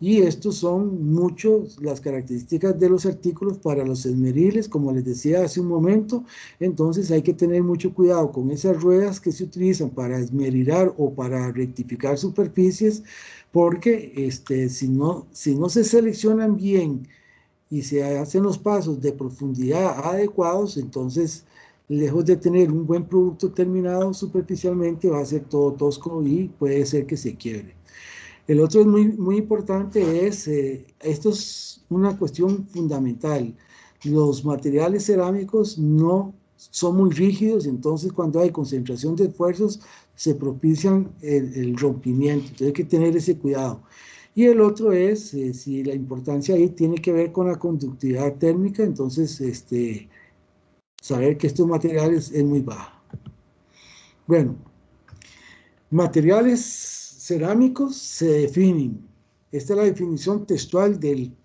Y estos son muchos las características de los artículos para los esmeriles, como les decía hace un momento. Entonces hay que tener mucho cuidado con esas ruedas que se utilizan para esmerilar o para rectificar superficies, porque si no se seleccionan bien y se hacen los pasos de profundidad adecuados, entonces, lejos de tener un buen producto terminado superficialmente, va a ser todo tosco y puede ser que se quiebre. El otro es muy importante, esto es una cuestión fundamental. Los materiales cerámicos no son muy rígidos, entonces cuando hay concentración de esfuerzos se propician el rompimiento, entonces hay que tener ese cuidado. Y el otro es, si la importancia ahí tiene que ver con la conductividad térmica, entonces saber que estos materiales es muy baja. Bueno, materiales cerámicos se definen. Esta es la definición textual del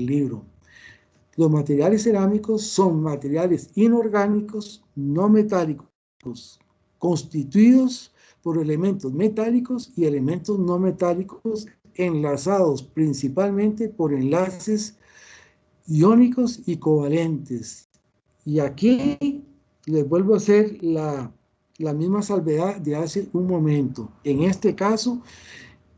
libro. Los materiales cerámicos son materiales inorgánicos, no metálicos, constituidos por elementos metálicos y elementos no metálicos enlazados principalmente por enlaces iónicos y covalentes. Y aquí les vuelvo a hacer la misma salvedad de hace un momento. En este caso,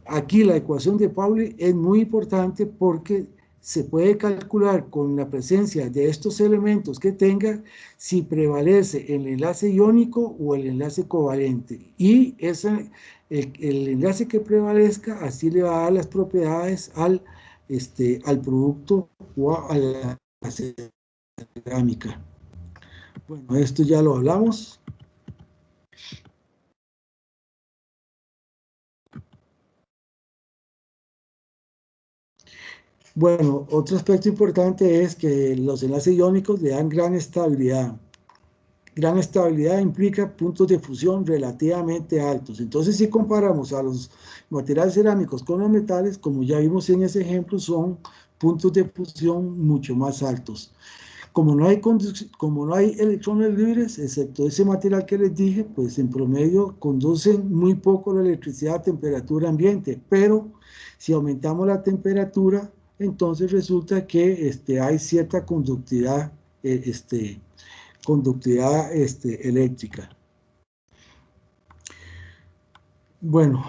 aquí la ecuación de Pauli es muy importante porque se puede calcular con la presencia de estos elementos que tenga si prevalece el enlace iónico o el enlace covalente. Y el enlace que prevalezca así le va a dar las propiedades al producto o a la cerámica. Bueno, esto ya lo hablamos. Bueno, otro aspecto importante es que los enlaces iónicos le dan gran estabilidad. Gran estabilidad implica puntos de fusión relativamente altos. Entonces, si comparamos a los materiales cerámicos con los metales, como ya vimos en ese ejemplo, son puntos de fusión mucho más altos. Como no hay electrones libres, excepto ese material que les dije, pues en promedio conducen muy poco la electricidad a temperatura ambiente, pero si aumentamos la temperatura, entonces resulta que hay cierta conductividad, eléctrica. Bueno,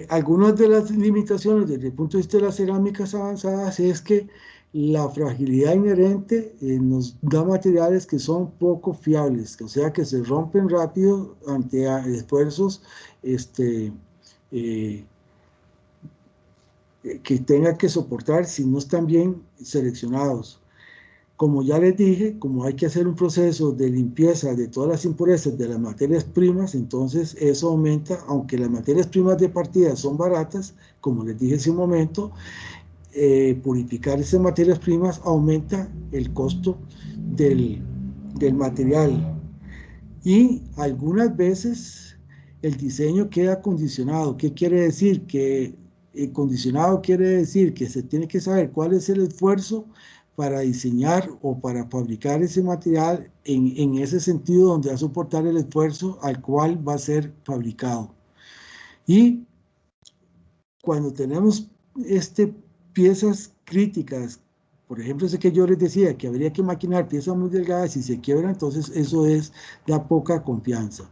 algunas de las limitaciones desde el punto de vista de las cerámicas avanzadas es que la fragilidad inherente nos da materiales que son poco fiables, o sea que se rompen rápido ante esfuerzos que tenga que soportar si no están bien seleccionados. como ya les dije, como hay que hacer un proceso de limpieza de todas las impurezas de las materias primas, entonces eso aumenta, aunque las materias primas de partida son baratas, como les dije hace un momento, purificar esas materias primas aumenta el costo del material. Y algunas veces el diseño queda condicionado. ¿Qué quiere decir? Que condicionado quiere decir que se tiene que saber cuál es el esfuerzo para diseñar o para fabricar ese material en ese sentido donde va a soportar el esfuerzo al cual va a ser fabricado. Y cuando tenemos piezas críticas, por ejemplo, ese que yo les decía, que habría que maquinar piezas muy delgadas y se quiebran, entonces eso da poca confianza.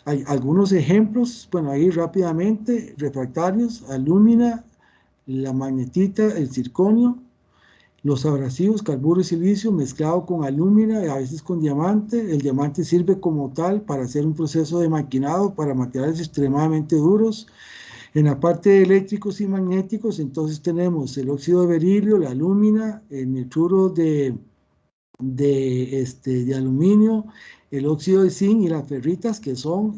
Hay algunos ejemplos, bueno, ahí rápidamente, refractarios, alúmina, la magnetita, el circonio, los abrasivos, carburo y silicio mezclado con alúmina y a veces con diamante. El diamante sirve como tal para hacer un proceso de maquinado para materiales extremadamente duros. En la parte de eléctricos y magnéticos, entonces tenemos el óxido de berilio, la alúmina, el nitruro de aluminio, el óxido de zinc y las ferritas, que son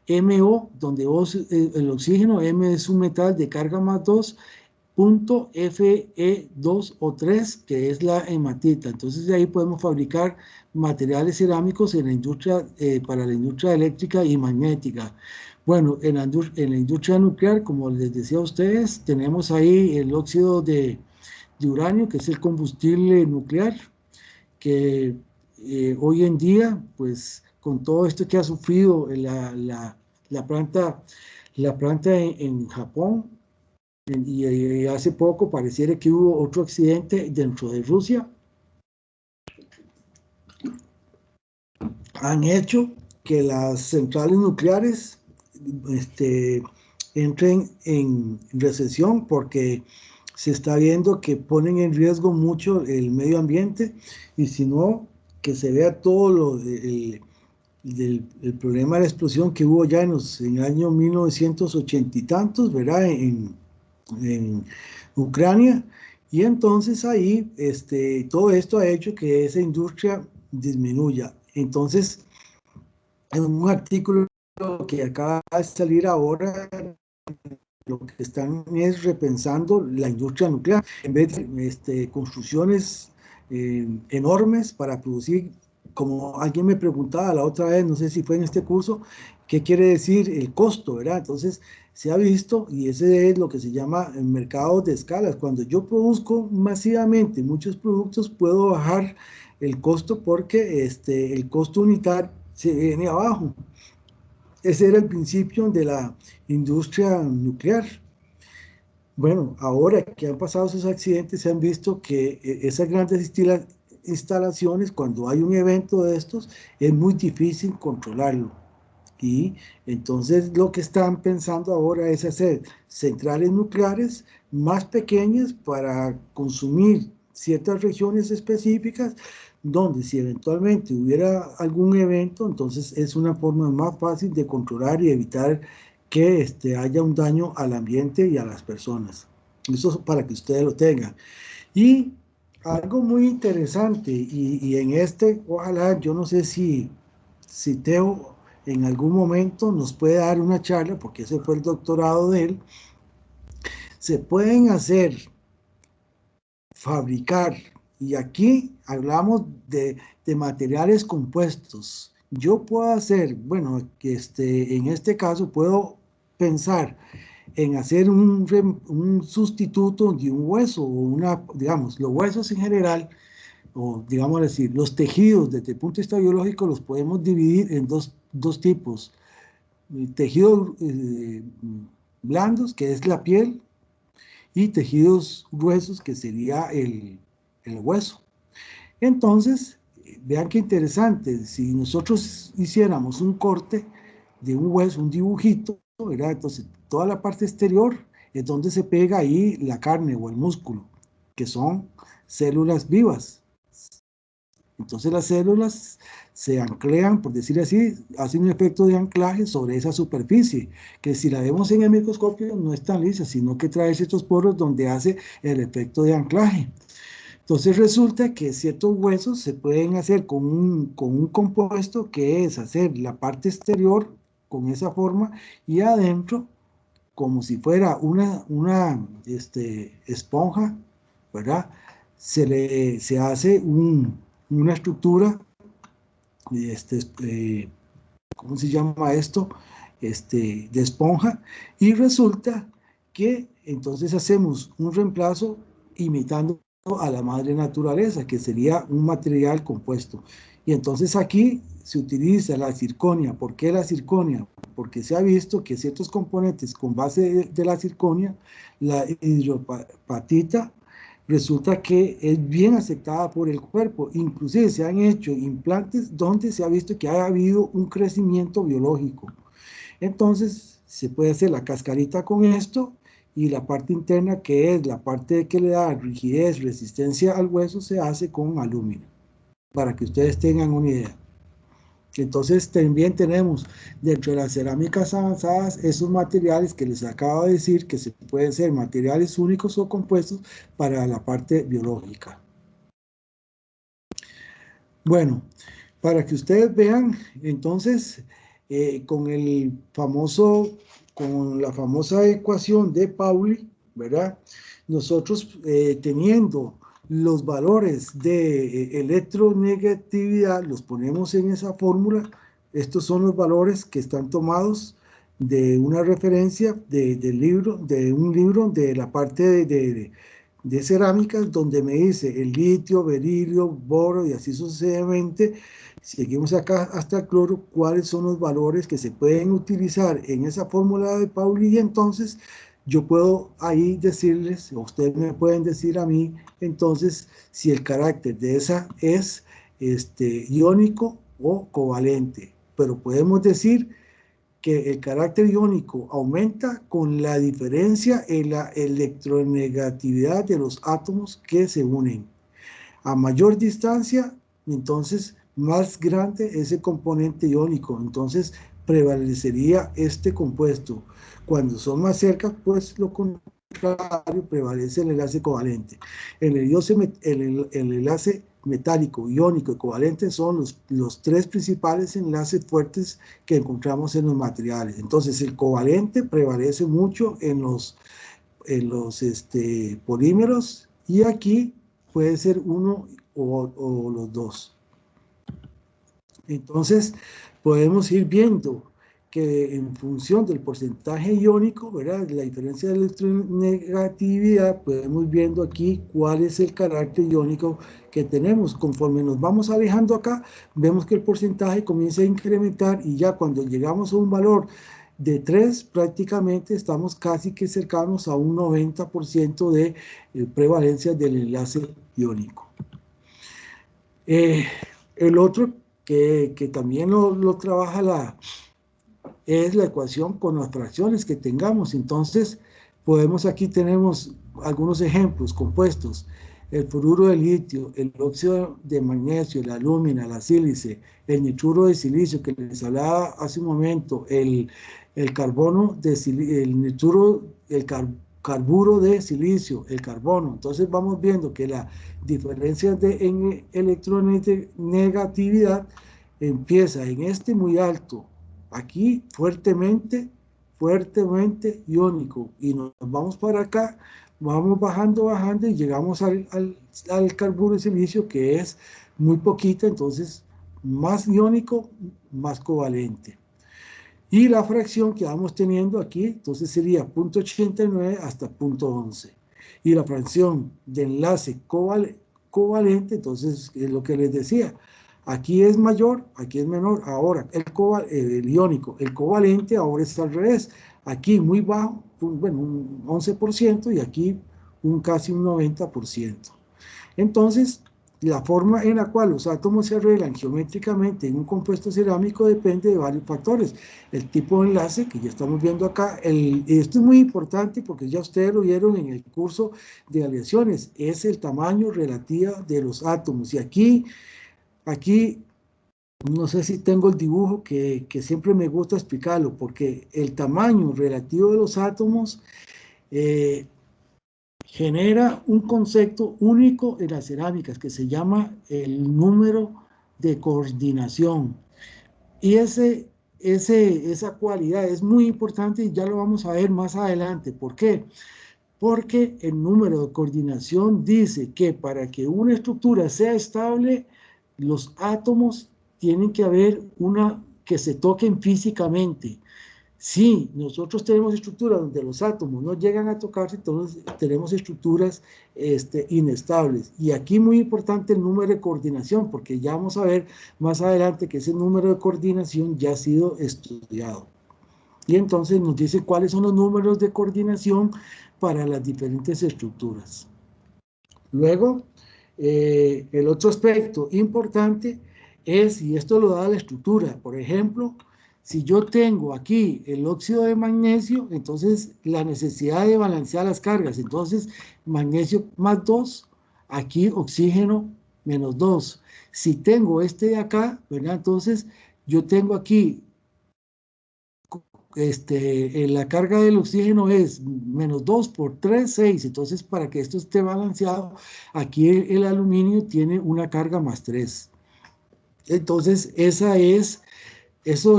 MO, donde el oxígeno, M es un metal de carga más 2, punto Fe2 o 3, que es la hematita. Entonces de ahí podemos fabricar materiales cerámicos en la industria, para la industria eléctrica y magnética. Bueno, en la industria nuclear, como les decía a ustedes, tenemos ahí el óxido de uranio, que es el combustible nuclear, que hoy en día, pues con todo esto que ha sufrido la planta en Japón, y hace poco pareciera que hubo otro accidente dentro de Rusia, han hecho que las centrales nucleares entren en recesión porque se está viendo que ponen en riesgo mucho el medio ambiente, y si no, que se vea todo el problema de la explosión que hubo ya en el año 1980 y tantos, ¿verdad? En Ucrania, y entonces ahí todo esto ha hecho que esa industria disminuya. Entonces, en un artículo que acaba de salir ahora, lo que están es repensando la industria nuclear, en vez de construcciones enormes para producir, como alguien me preguntaba la otra vez, no sé si fue en este curso, ¿qué quiere decir el costo, verdad? Entonces, se ha visto, y ese es lo que se llama el mercado de escalas. Cuando yo produzco masivamente muchos productos, puedo bajar el costo porque el costo unitario se viene abajo. Ese era el principio de la industria nuclear. Bueno, ahora que han pasado esos accidentes, se han visto que esas grandes instalaciones, cuando hay un evento de estos, es muy difícil controlarlo. Y entonces lo que están pensando ahora es hacer centrales nucleares más pequeñas para consumir ciertas regiones específicas, donde si eventualmente hubiera algún evento, entonces es una forma más fácil de controlar y evitar que haya un daño al ambiente y a las personas. Eso es para que ustedes lo tengan. Y algo muy interesante, y en ojalá, yo no sé si Teo en algún momento nos puede dar una charla, porque ese fue el doctorado de él. Se pueden fabricar, y aquí hablamos de materiales compuestos. Yo puedo hacer, bueno, en este caso puedo pensar en hacer un sustituto de un hueso, o digamos, los huesos en general, o digamos decir, los tejidos desde el punto de vista biológico los podemos dividir en dos tipos. Tejidos blandos, que es la piel, y tejidos gruesos, que sería el hueso. Entonces, vean qué interesante, si nosotros hiciéramos un corte de un hueso, un dibujito, ¿verdad? Entonces, toda la parte exterior es donde se pega ahí la carne o el músculo, que son células vivas. Entonces las células se anclean, por decir así, hacen un efecto de anclaje sobre esa superficie, que si la vemos en el microscopio no es tan lisa, sino que trae estos poros donde hace el efecto de anclaje. Entonces resulta que ciertos huesos se pueden hacer con un compuesto que es hacer la parte exterior con esa forma y adentro, como si fuera una esponja, ¿verdad? Se hace una estructura, ¿cómo se llama esto? De esponja, y resulta que entonces hacemos un reemplazo imitando a la madre naturaleza, que sería un material compuesto. Y entonces aquí se utiliza la zirconia. ¿Por qué la zirconia? Porque se ha visto que ciertos componentes con base de la zirconia, la hidropatita, resulta que es bien aceptada por el cuerpo. Inclusive se han hecho implantes donde se ha visto que ha habido un crecimiento biológico. Entonces se puede hacer la cascarita con esto, y la parte interna, que es la parte que le da rigidez, resistencia al hueso, se hace con aluminio, para que ustedes tengan una idea. Entonces también tenemos dentro de las cerámicas avanzadas esos materiales que les acabo de decir, que se pueden ser materiales únicos o compuestos para la parte biológica. Bueno, para que ustedes vean, entonces, con la famosa ecuación de Pauli, ¿verdad? Nosotros teniendo los valores de electronegatividad, los ponemos en esa fórmula. Estos son los valores que están tomados de una referencia de un libro de la parte de cerámicas, donde me dice el litio, berilio, boro y así sucesivamente. Seguimos acá hasta el cloro, cuáles son los valores que se pueden utilizar en esa fórmula de Pauli, y entonces yo puedo ahí decirles, o ustedes me pueden decir a mí, entonces, si el carácter de esa es iónico o covalente. Pero podemos decir que el carácter iónico aumenta con la diferencia en la electronegatividad de los átomos que se unen. A mayor distancia, entonces, más grande es el componente iónico, entonces prevalecería este compuesto. Cuando son más cerca, pues lo contrario, prevalece el enlace covalente. El enlace metálico, iónico y covalente son los tres principales enlaces fuertes que encontramos en los materiales. Entonces el covalente prevalece mucho en los polímeros, y aquí puede ser uno o los dos. Entonces podemos ir viendo que en función del porcentaje iónico, ¿verdad?, la diferencia de electronegatividad, podemos viendo aquí cuál es el carácter iónico que tenemos. Conforme nos vamos alejando acá, vemos que el porcentaje comienza a incrementar, y ya cuando llegamos a un valor de 3, prácticamente estamos casi que cercanos a un 90% de prevalencia del enlace iónico. El otro que también lo trabaja es la ecuación con las fracciones que tengamos. Entonces, aquí tenemos algunos ejemplos compuestos: el fluoruro de litio, el óxido de magnesio, la alúmina, la sílice, el nitruro de silicio que les hablaba hace un momento, el carbono de silicio, carburo de silicio, el carbono. Entonces vamos viendo que la diferencia en electronegatividad empieza en muy alto, aquí fuertemente iónico, y nos vamos para acá, vamos bajando y llegamos al carburo de silicio, que es muy poquita, entonces más iónico, más covalente. Y la fracción que vamos teniendo aquí, entonces sería 0.89 hasta 0.11. Y la fracción de enlace covalente, entonces es lo que les decía, aquí es mayor, aquí es menor. Ahora el iónico, el covalente ahora está al revés, aquí muy bajo, bueno, un 11%, y aquí casi un 90%. Entonces, la forma en la cual los átomos se arreglan geométricamente en un compuesto cerámico depende de varios factores. El tipo de enlace, que ya estamos viendo acá, esto es muy importante porque ya ustedes lo vieron en el curso de aleaciones, es el tamaño relativo de los átomos. Y aquí no sé si tengo el dibujo que siempre me gusta explicarlo, porque el tamaño relativo de los átomos genera un concepto único en las cerámicas que se llama el número de coordinación. Y esa cualidad es muy importante y ya lo vamos a ver más adelante. ¿Por qué? Porque el número de coordinación dice que para que una estructura sea estable, los átomos tienen que haber que se toquen físicamente. Si nosotros tenemos estructuras donde los átomos no llegan a tocarse, entonces tenemos estructuras inestables. Y aquí muy importante el número de coordinación, porque ya vamos a ver más adelante que ese número de coordinación ya ha sido estudiado. Y entonces nos dice cuáles son los números de coordinación para las diferentes estructuras. Luego, el otro aspecto importante es, y esto lo da la estructura, por ejemplo, si yo tengo aquí el óxido de magnesio, entonces la necesidad de balancear las cargas, entonces magnesio más 2, aquí oxígeno menos 2. Si tengo este de acá, ¿verdad? Entonces yo tengo aquí la carga del oxígeno es menos 2 por 3, 6. Entonces, para que esto esté balanceado, aquí el aluminio tiene una carga más 3. Entonces, eso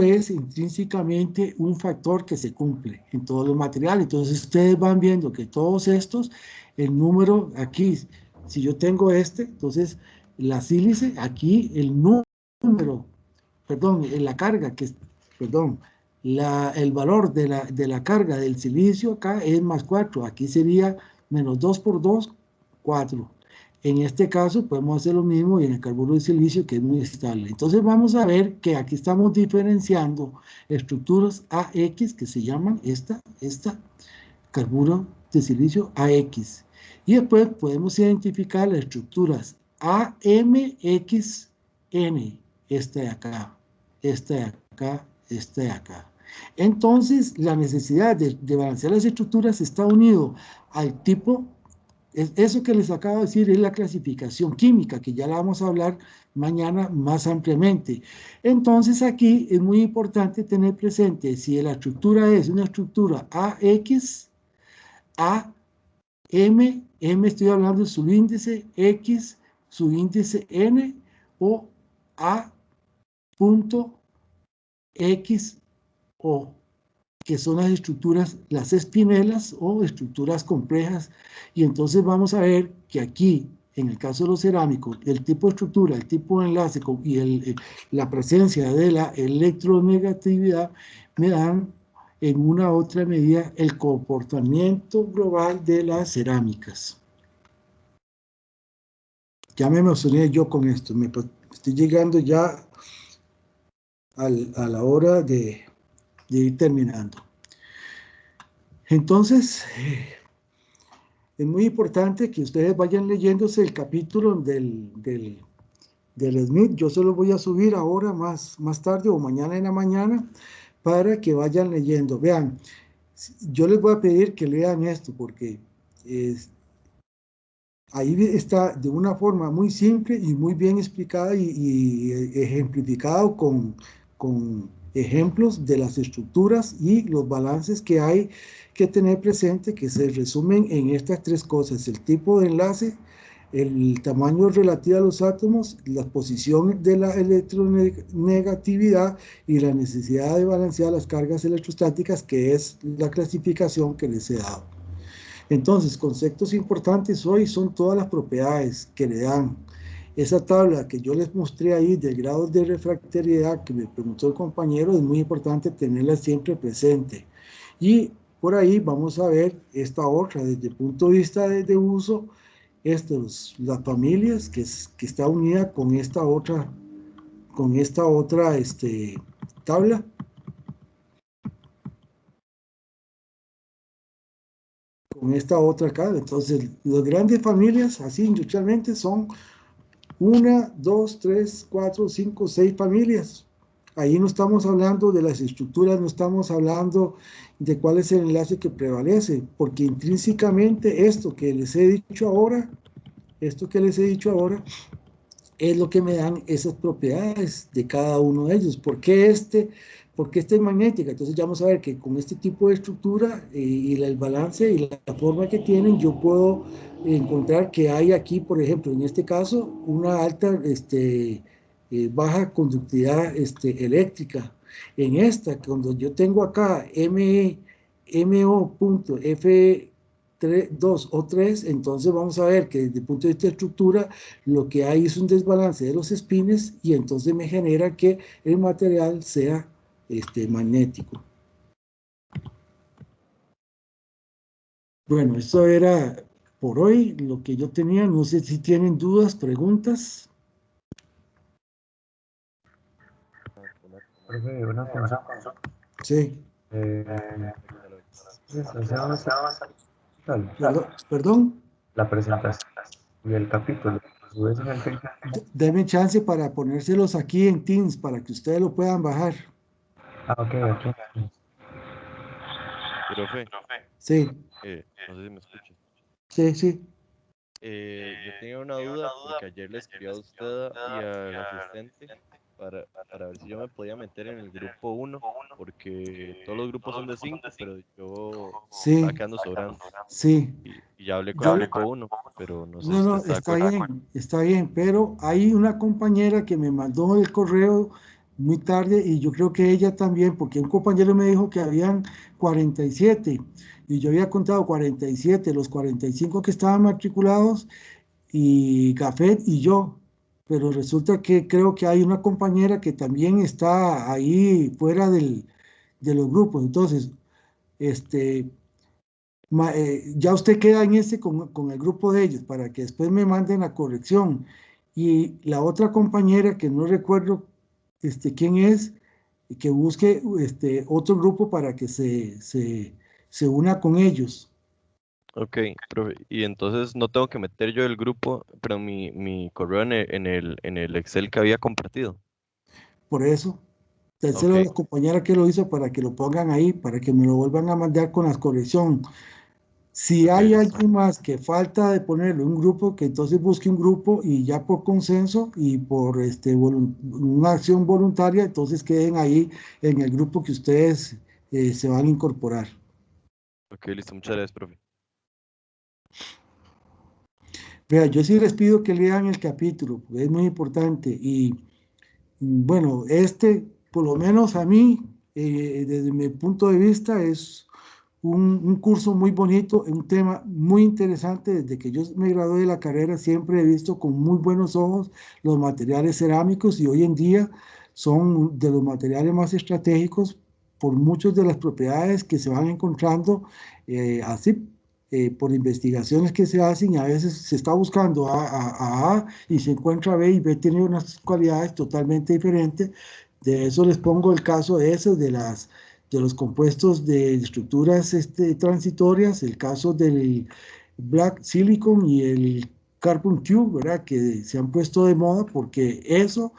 es intrínsecamente un factor que se cumple en todos los materiales. Entonces, ustedes van viendo que todos estos, el número aquí, si yo tengo entonces la sílice, aquí el número, perdón, la carga, el valor de la carga del silicio acá es más 4, aquí sería menos 2 por 2, 4. En este caso podemos hacer lo mismo en el carburo de silicio, que es muy estable. Entonces vamos a ver que aquí estamos diferenciando estructuras AX, que se llaman esta carburo de silicio AX. Y después podemos identificar las estructuras AMXN, esta de acá, esta de acá, esta de acá. Entonces, la necesidad de balancear las estructuras está unido al tipo, eso que les acabo de decir es la clasificación química, que ya la vamos a hablar mañana más ampliamente. Entonces, aquí es muy importante tener presente si la estructura es una estructura AX, AM, M estoy hablando de su índice, X, su índice N, o A.XO, que son las estructuras, las espinelas o estructuras complejas. Y entonces vamos a ver que aquí, en el caso de los cerámicos, el tipo de estructura, el tipo de enlace y la presencia de la electronegatividad me dan en una otra medida el comportamiento global de las cerámicas. Ya me emocioné yo con esto, estoy llegando ya a la hora de ir terminando. Entonces, es muy importante que ustedes vayan leyéndose el capítulo del Smith. Yo se lo voy a subir ahora más tarde o mañana en la mañana para que vayan leyendo. Vean, yo les voy a pedir que lean esto porque ahí está de una forma muy simple y muy bien explicada y ejemplificado con ejemplos de las estructuras y los balances que hay que tener presente, que se resumen en estas tres cosas: el tipo de enlace, el tamaño relativo a los átomos, la posición de la electronegatividad y la necesidad de balancear las cargas electrostáticas, que es la clasificación que les he dado. Entonces, conceptos importantes hoy son todas las propiedades que le dan. Esa tabla que yo les mostré ahí del grado de refractariedad que me preguntó el compañero, es muy importante tenerla siempre presente. Y por ahí vamos a ver esta otra, desde el punto de vista de uso, las familias que está unida con esta otra tabla. Con esta otra acá. Entonces, las grandes familias, así industrialmente, son 1, 2, 3, 4, 5, 6 familias. Ahí no estamos hablando de las estructuras, no estamos hablando de cuál es el enlace que prevalece, porque intrínsecamente esto que les he dicho ahora, es lo que me dan esas propiedades de cada uno de ellos. ¿Por qué este es magnética? Entonces ya vamos a ver que con este tipo de estructura y el balance y la forma que tienen, yo puedo encontrar que hay aquí, por ejemplo, en este caso, una alta, baja conductividad eléctrica. En esta, cuando yo tengo acá MO.F2 o 3, entonces vamos a ver que desde el punto de vista de estructura, lo que hay es un desbalance de los espines y entonces me genera que el material sea magnético. Bueno, eso era por hoy lo que yo tenía. No sé si tienen dudas, preguntas. Profe, una cosa. Sí. Perdón. La presentación y el capítulo. ¿Subes en el Facebook? Deme chance para ponérselos aquí en Teams para que ustedes lo puedan bajar. Ah, ok, ok. Profe, Sí, no sé si me escucha. sí, sí. Yo tenía una duda porque ayer le escribí a usted y al asistente para ver si yo me podía meter en el grupo 1, porque todos los grupos son de 5, pero yo Sí, estaba quedando sobrando. sí. Y ya hablé con el grupo 1, pero no sé si No, usted no, está de está acuerdo. bien, está bien, pero hay una compañera que me mandó el correo muy tarde y yo creo que ella también, porque un compañero me dijo que habían 47 y yo había contado 47, los 45 que estaban matriculados y Gafet y yo, pero resulta que creo que hay una compañera que también está ahí fuera de los grupos, entonces, ya usted queda en ese con el grupo de ellos para que después me manden la corrección. Y la otra compañera que no recuerdo quién es, que busque otro grupo para que se una con ellos. Ok, profe, y entonces no tengo que meter yo el grupo, pero mi correo en el Excel que había compartido. Por eso, dáselo a Ok, la compañera que lo hizo para que lo pongan ahí, para que me lo vuelvan a mandar con la corrección. Si ok, hay listo. alguien más que falta de ponerlo en un grupo, que entonces busque un grupo y ya por consenso y por una acción voluntaria, entonces queden ahí en el grupo que ustedes se van a incorporar. Ok, listo, muchas gracias, profe. Vea, yo sí les pido que lean el capítulo, porque es muy importante. Y bueno, por lo menos a mí, desde mi punto de vista, es un curso muy bonito, un tema muy interesante. Desde que yo me gradué de la carrera siempre he visto con muy buenos ojos los materiales cerámicos y hoy en día son de los materiales más estratégicos por muchas de las propiedades que se van encontrando así por investigaciones que se hacen y a veces se está buscando A y se encuentra B y B tiene unas cualidades totalmente diferentes. De eso les pongo el caso de esos, de los compuestos de estructuras transitorias, el caso del Black Silicon y el Carbon Tube, ¿verdad? Que se han puesto de moda porque eso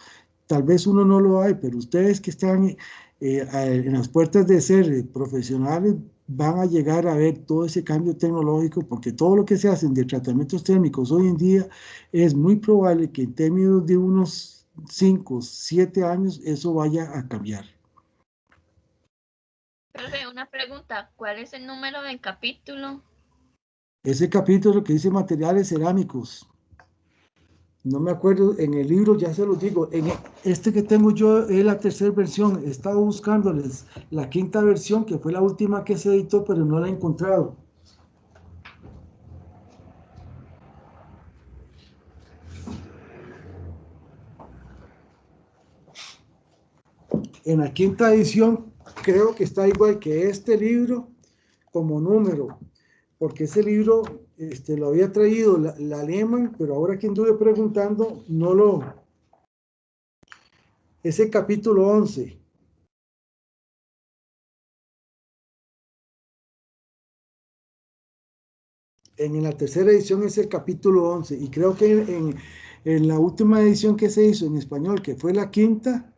tal vez uno no lo hay, pero ustedes que están en las puertas de ser profesionales van a llegar a ver todo ese cambio tecnológico porque todo lo que se hacen de tratamientos térmicos hoy en día es muy probable que en términos de unos 5, 7 años eso vaya a cambiar. Profe, una pregunta, ¿cuál es el número del capítulo? Ese capítulo que dice materiales cerámicos, no me acuerdo, en el libro ya se los digo, este que tengo yo es la tercera versión, he estado buscándoles la quinta versión, que fue la última que se editó, pero no la he encontrado. En la quinta edición creo que está igual que este libro como número, porque ese libro lo había traído la Lehman, pero ahora que anduve preguntando, no lo... Ese capítulo 11. En la tercera edición es el capítulo 11, y creo que en la última edición que se hizo en español, que fue la quinta,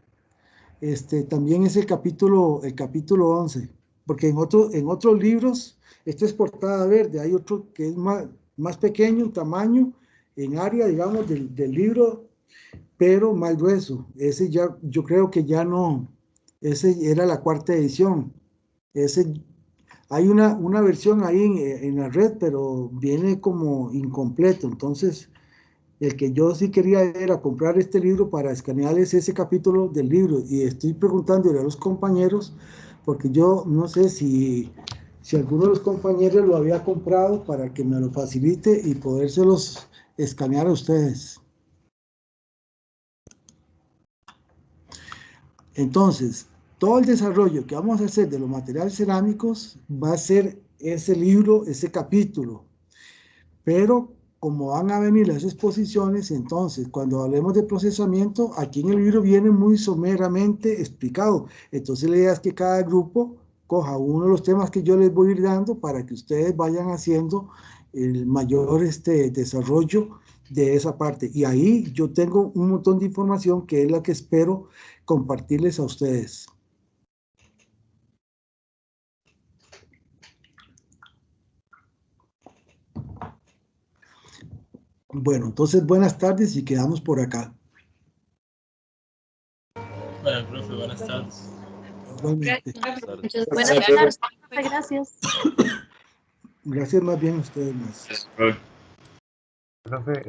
también es el capítulo 11, porque en otros libros, este es portada verde, hay otro que es más pequeño en tamaño, en área, digamos, del libro pero más grueso. Ese ya, yo creo que ya no, ese era la 4ª edición. Hay una versión ahí en la red, pero viene como incompleto. Entonces, el que yo sí quería era comprar este libro para escanearles ese capítulo del libro. Y estoy preguntándole a los compañeros, porque yo no sé si alguno de los compañeros lo había comprado para que me lo facilite y podérselos escanear a ustedes. Entonces, todo el desarrollo que vamos a hacer de los materiales cerámicos va a ser ese libro, ese capítulo. Pero como van a venir las exposiciones, entonces cuando hablemos de procesamiento, aquí en el libro viene muy someramente explicado. Entonces la idea es que cada grupo coja uno de los temas que yo les voy a ir dando para que ustedes vayan haciendo el mayor desarrollo de esa parte. Y ahí yo tengo un montón de información que es la que espero compartirles a ustedes. Bueno, entonces buenas tardes y quedamos por acá. Bueno, profe, buenas tardes. Igualmente. Muchas buenas tardes. Gracias. Gracias más bien a ustedes más. Profe,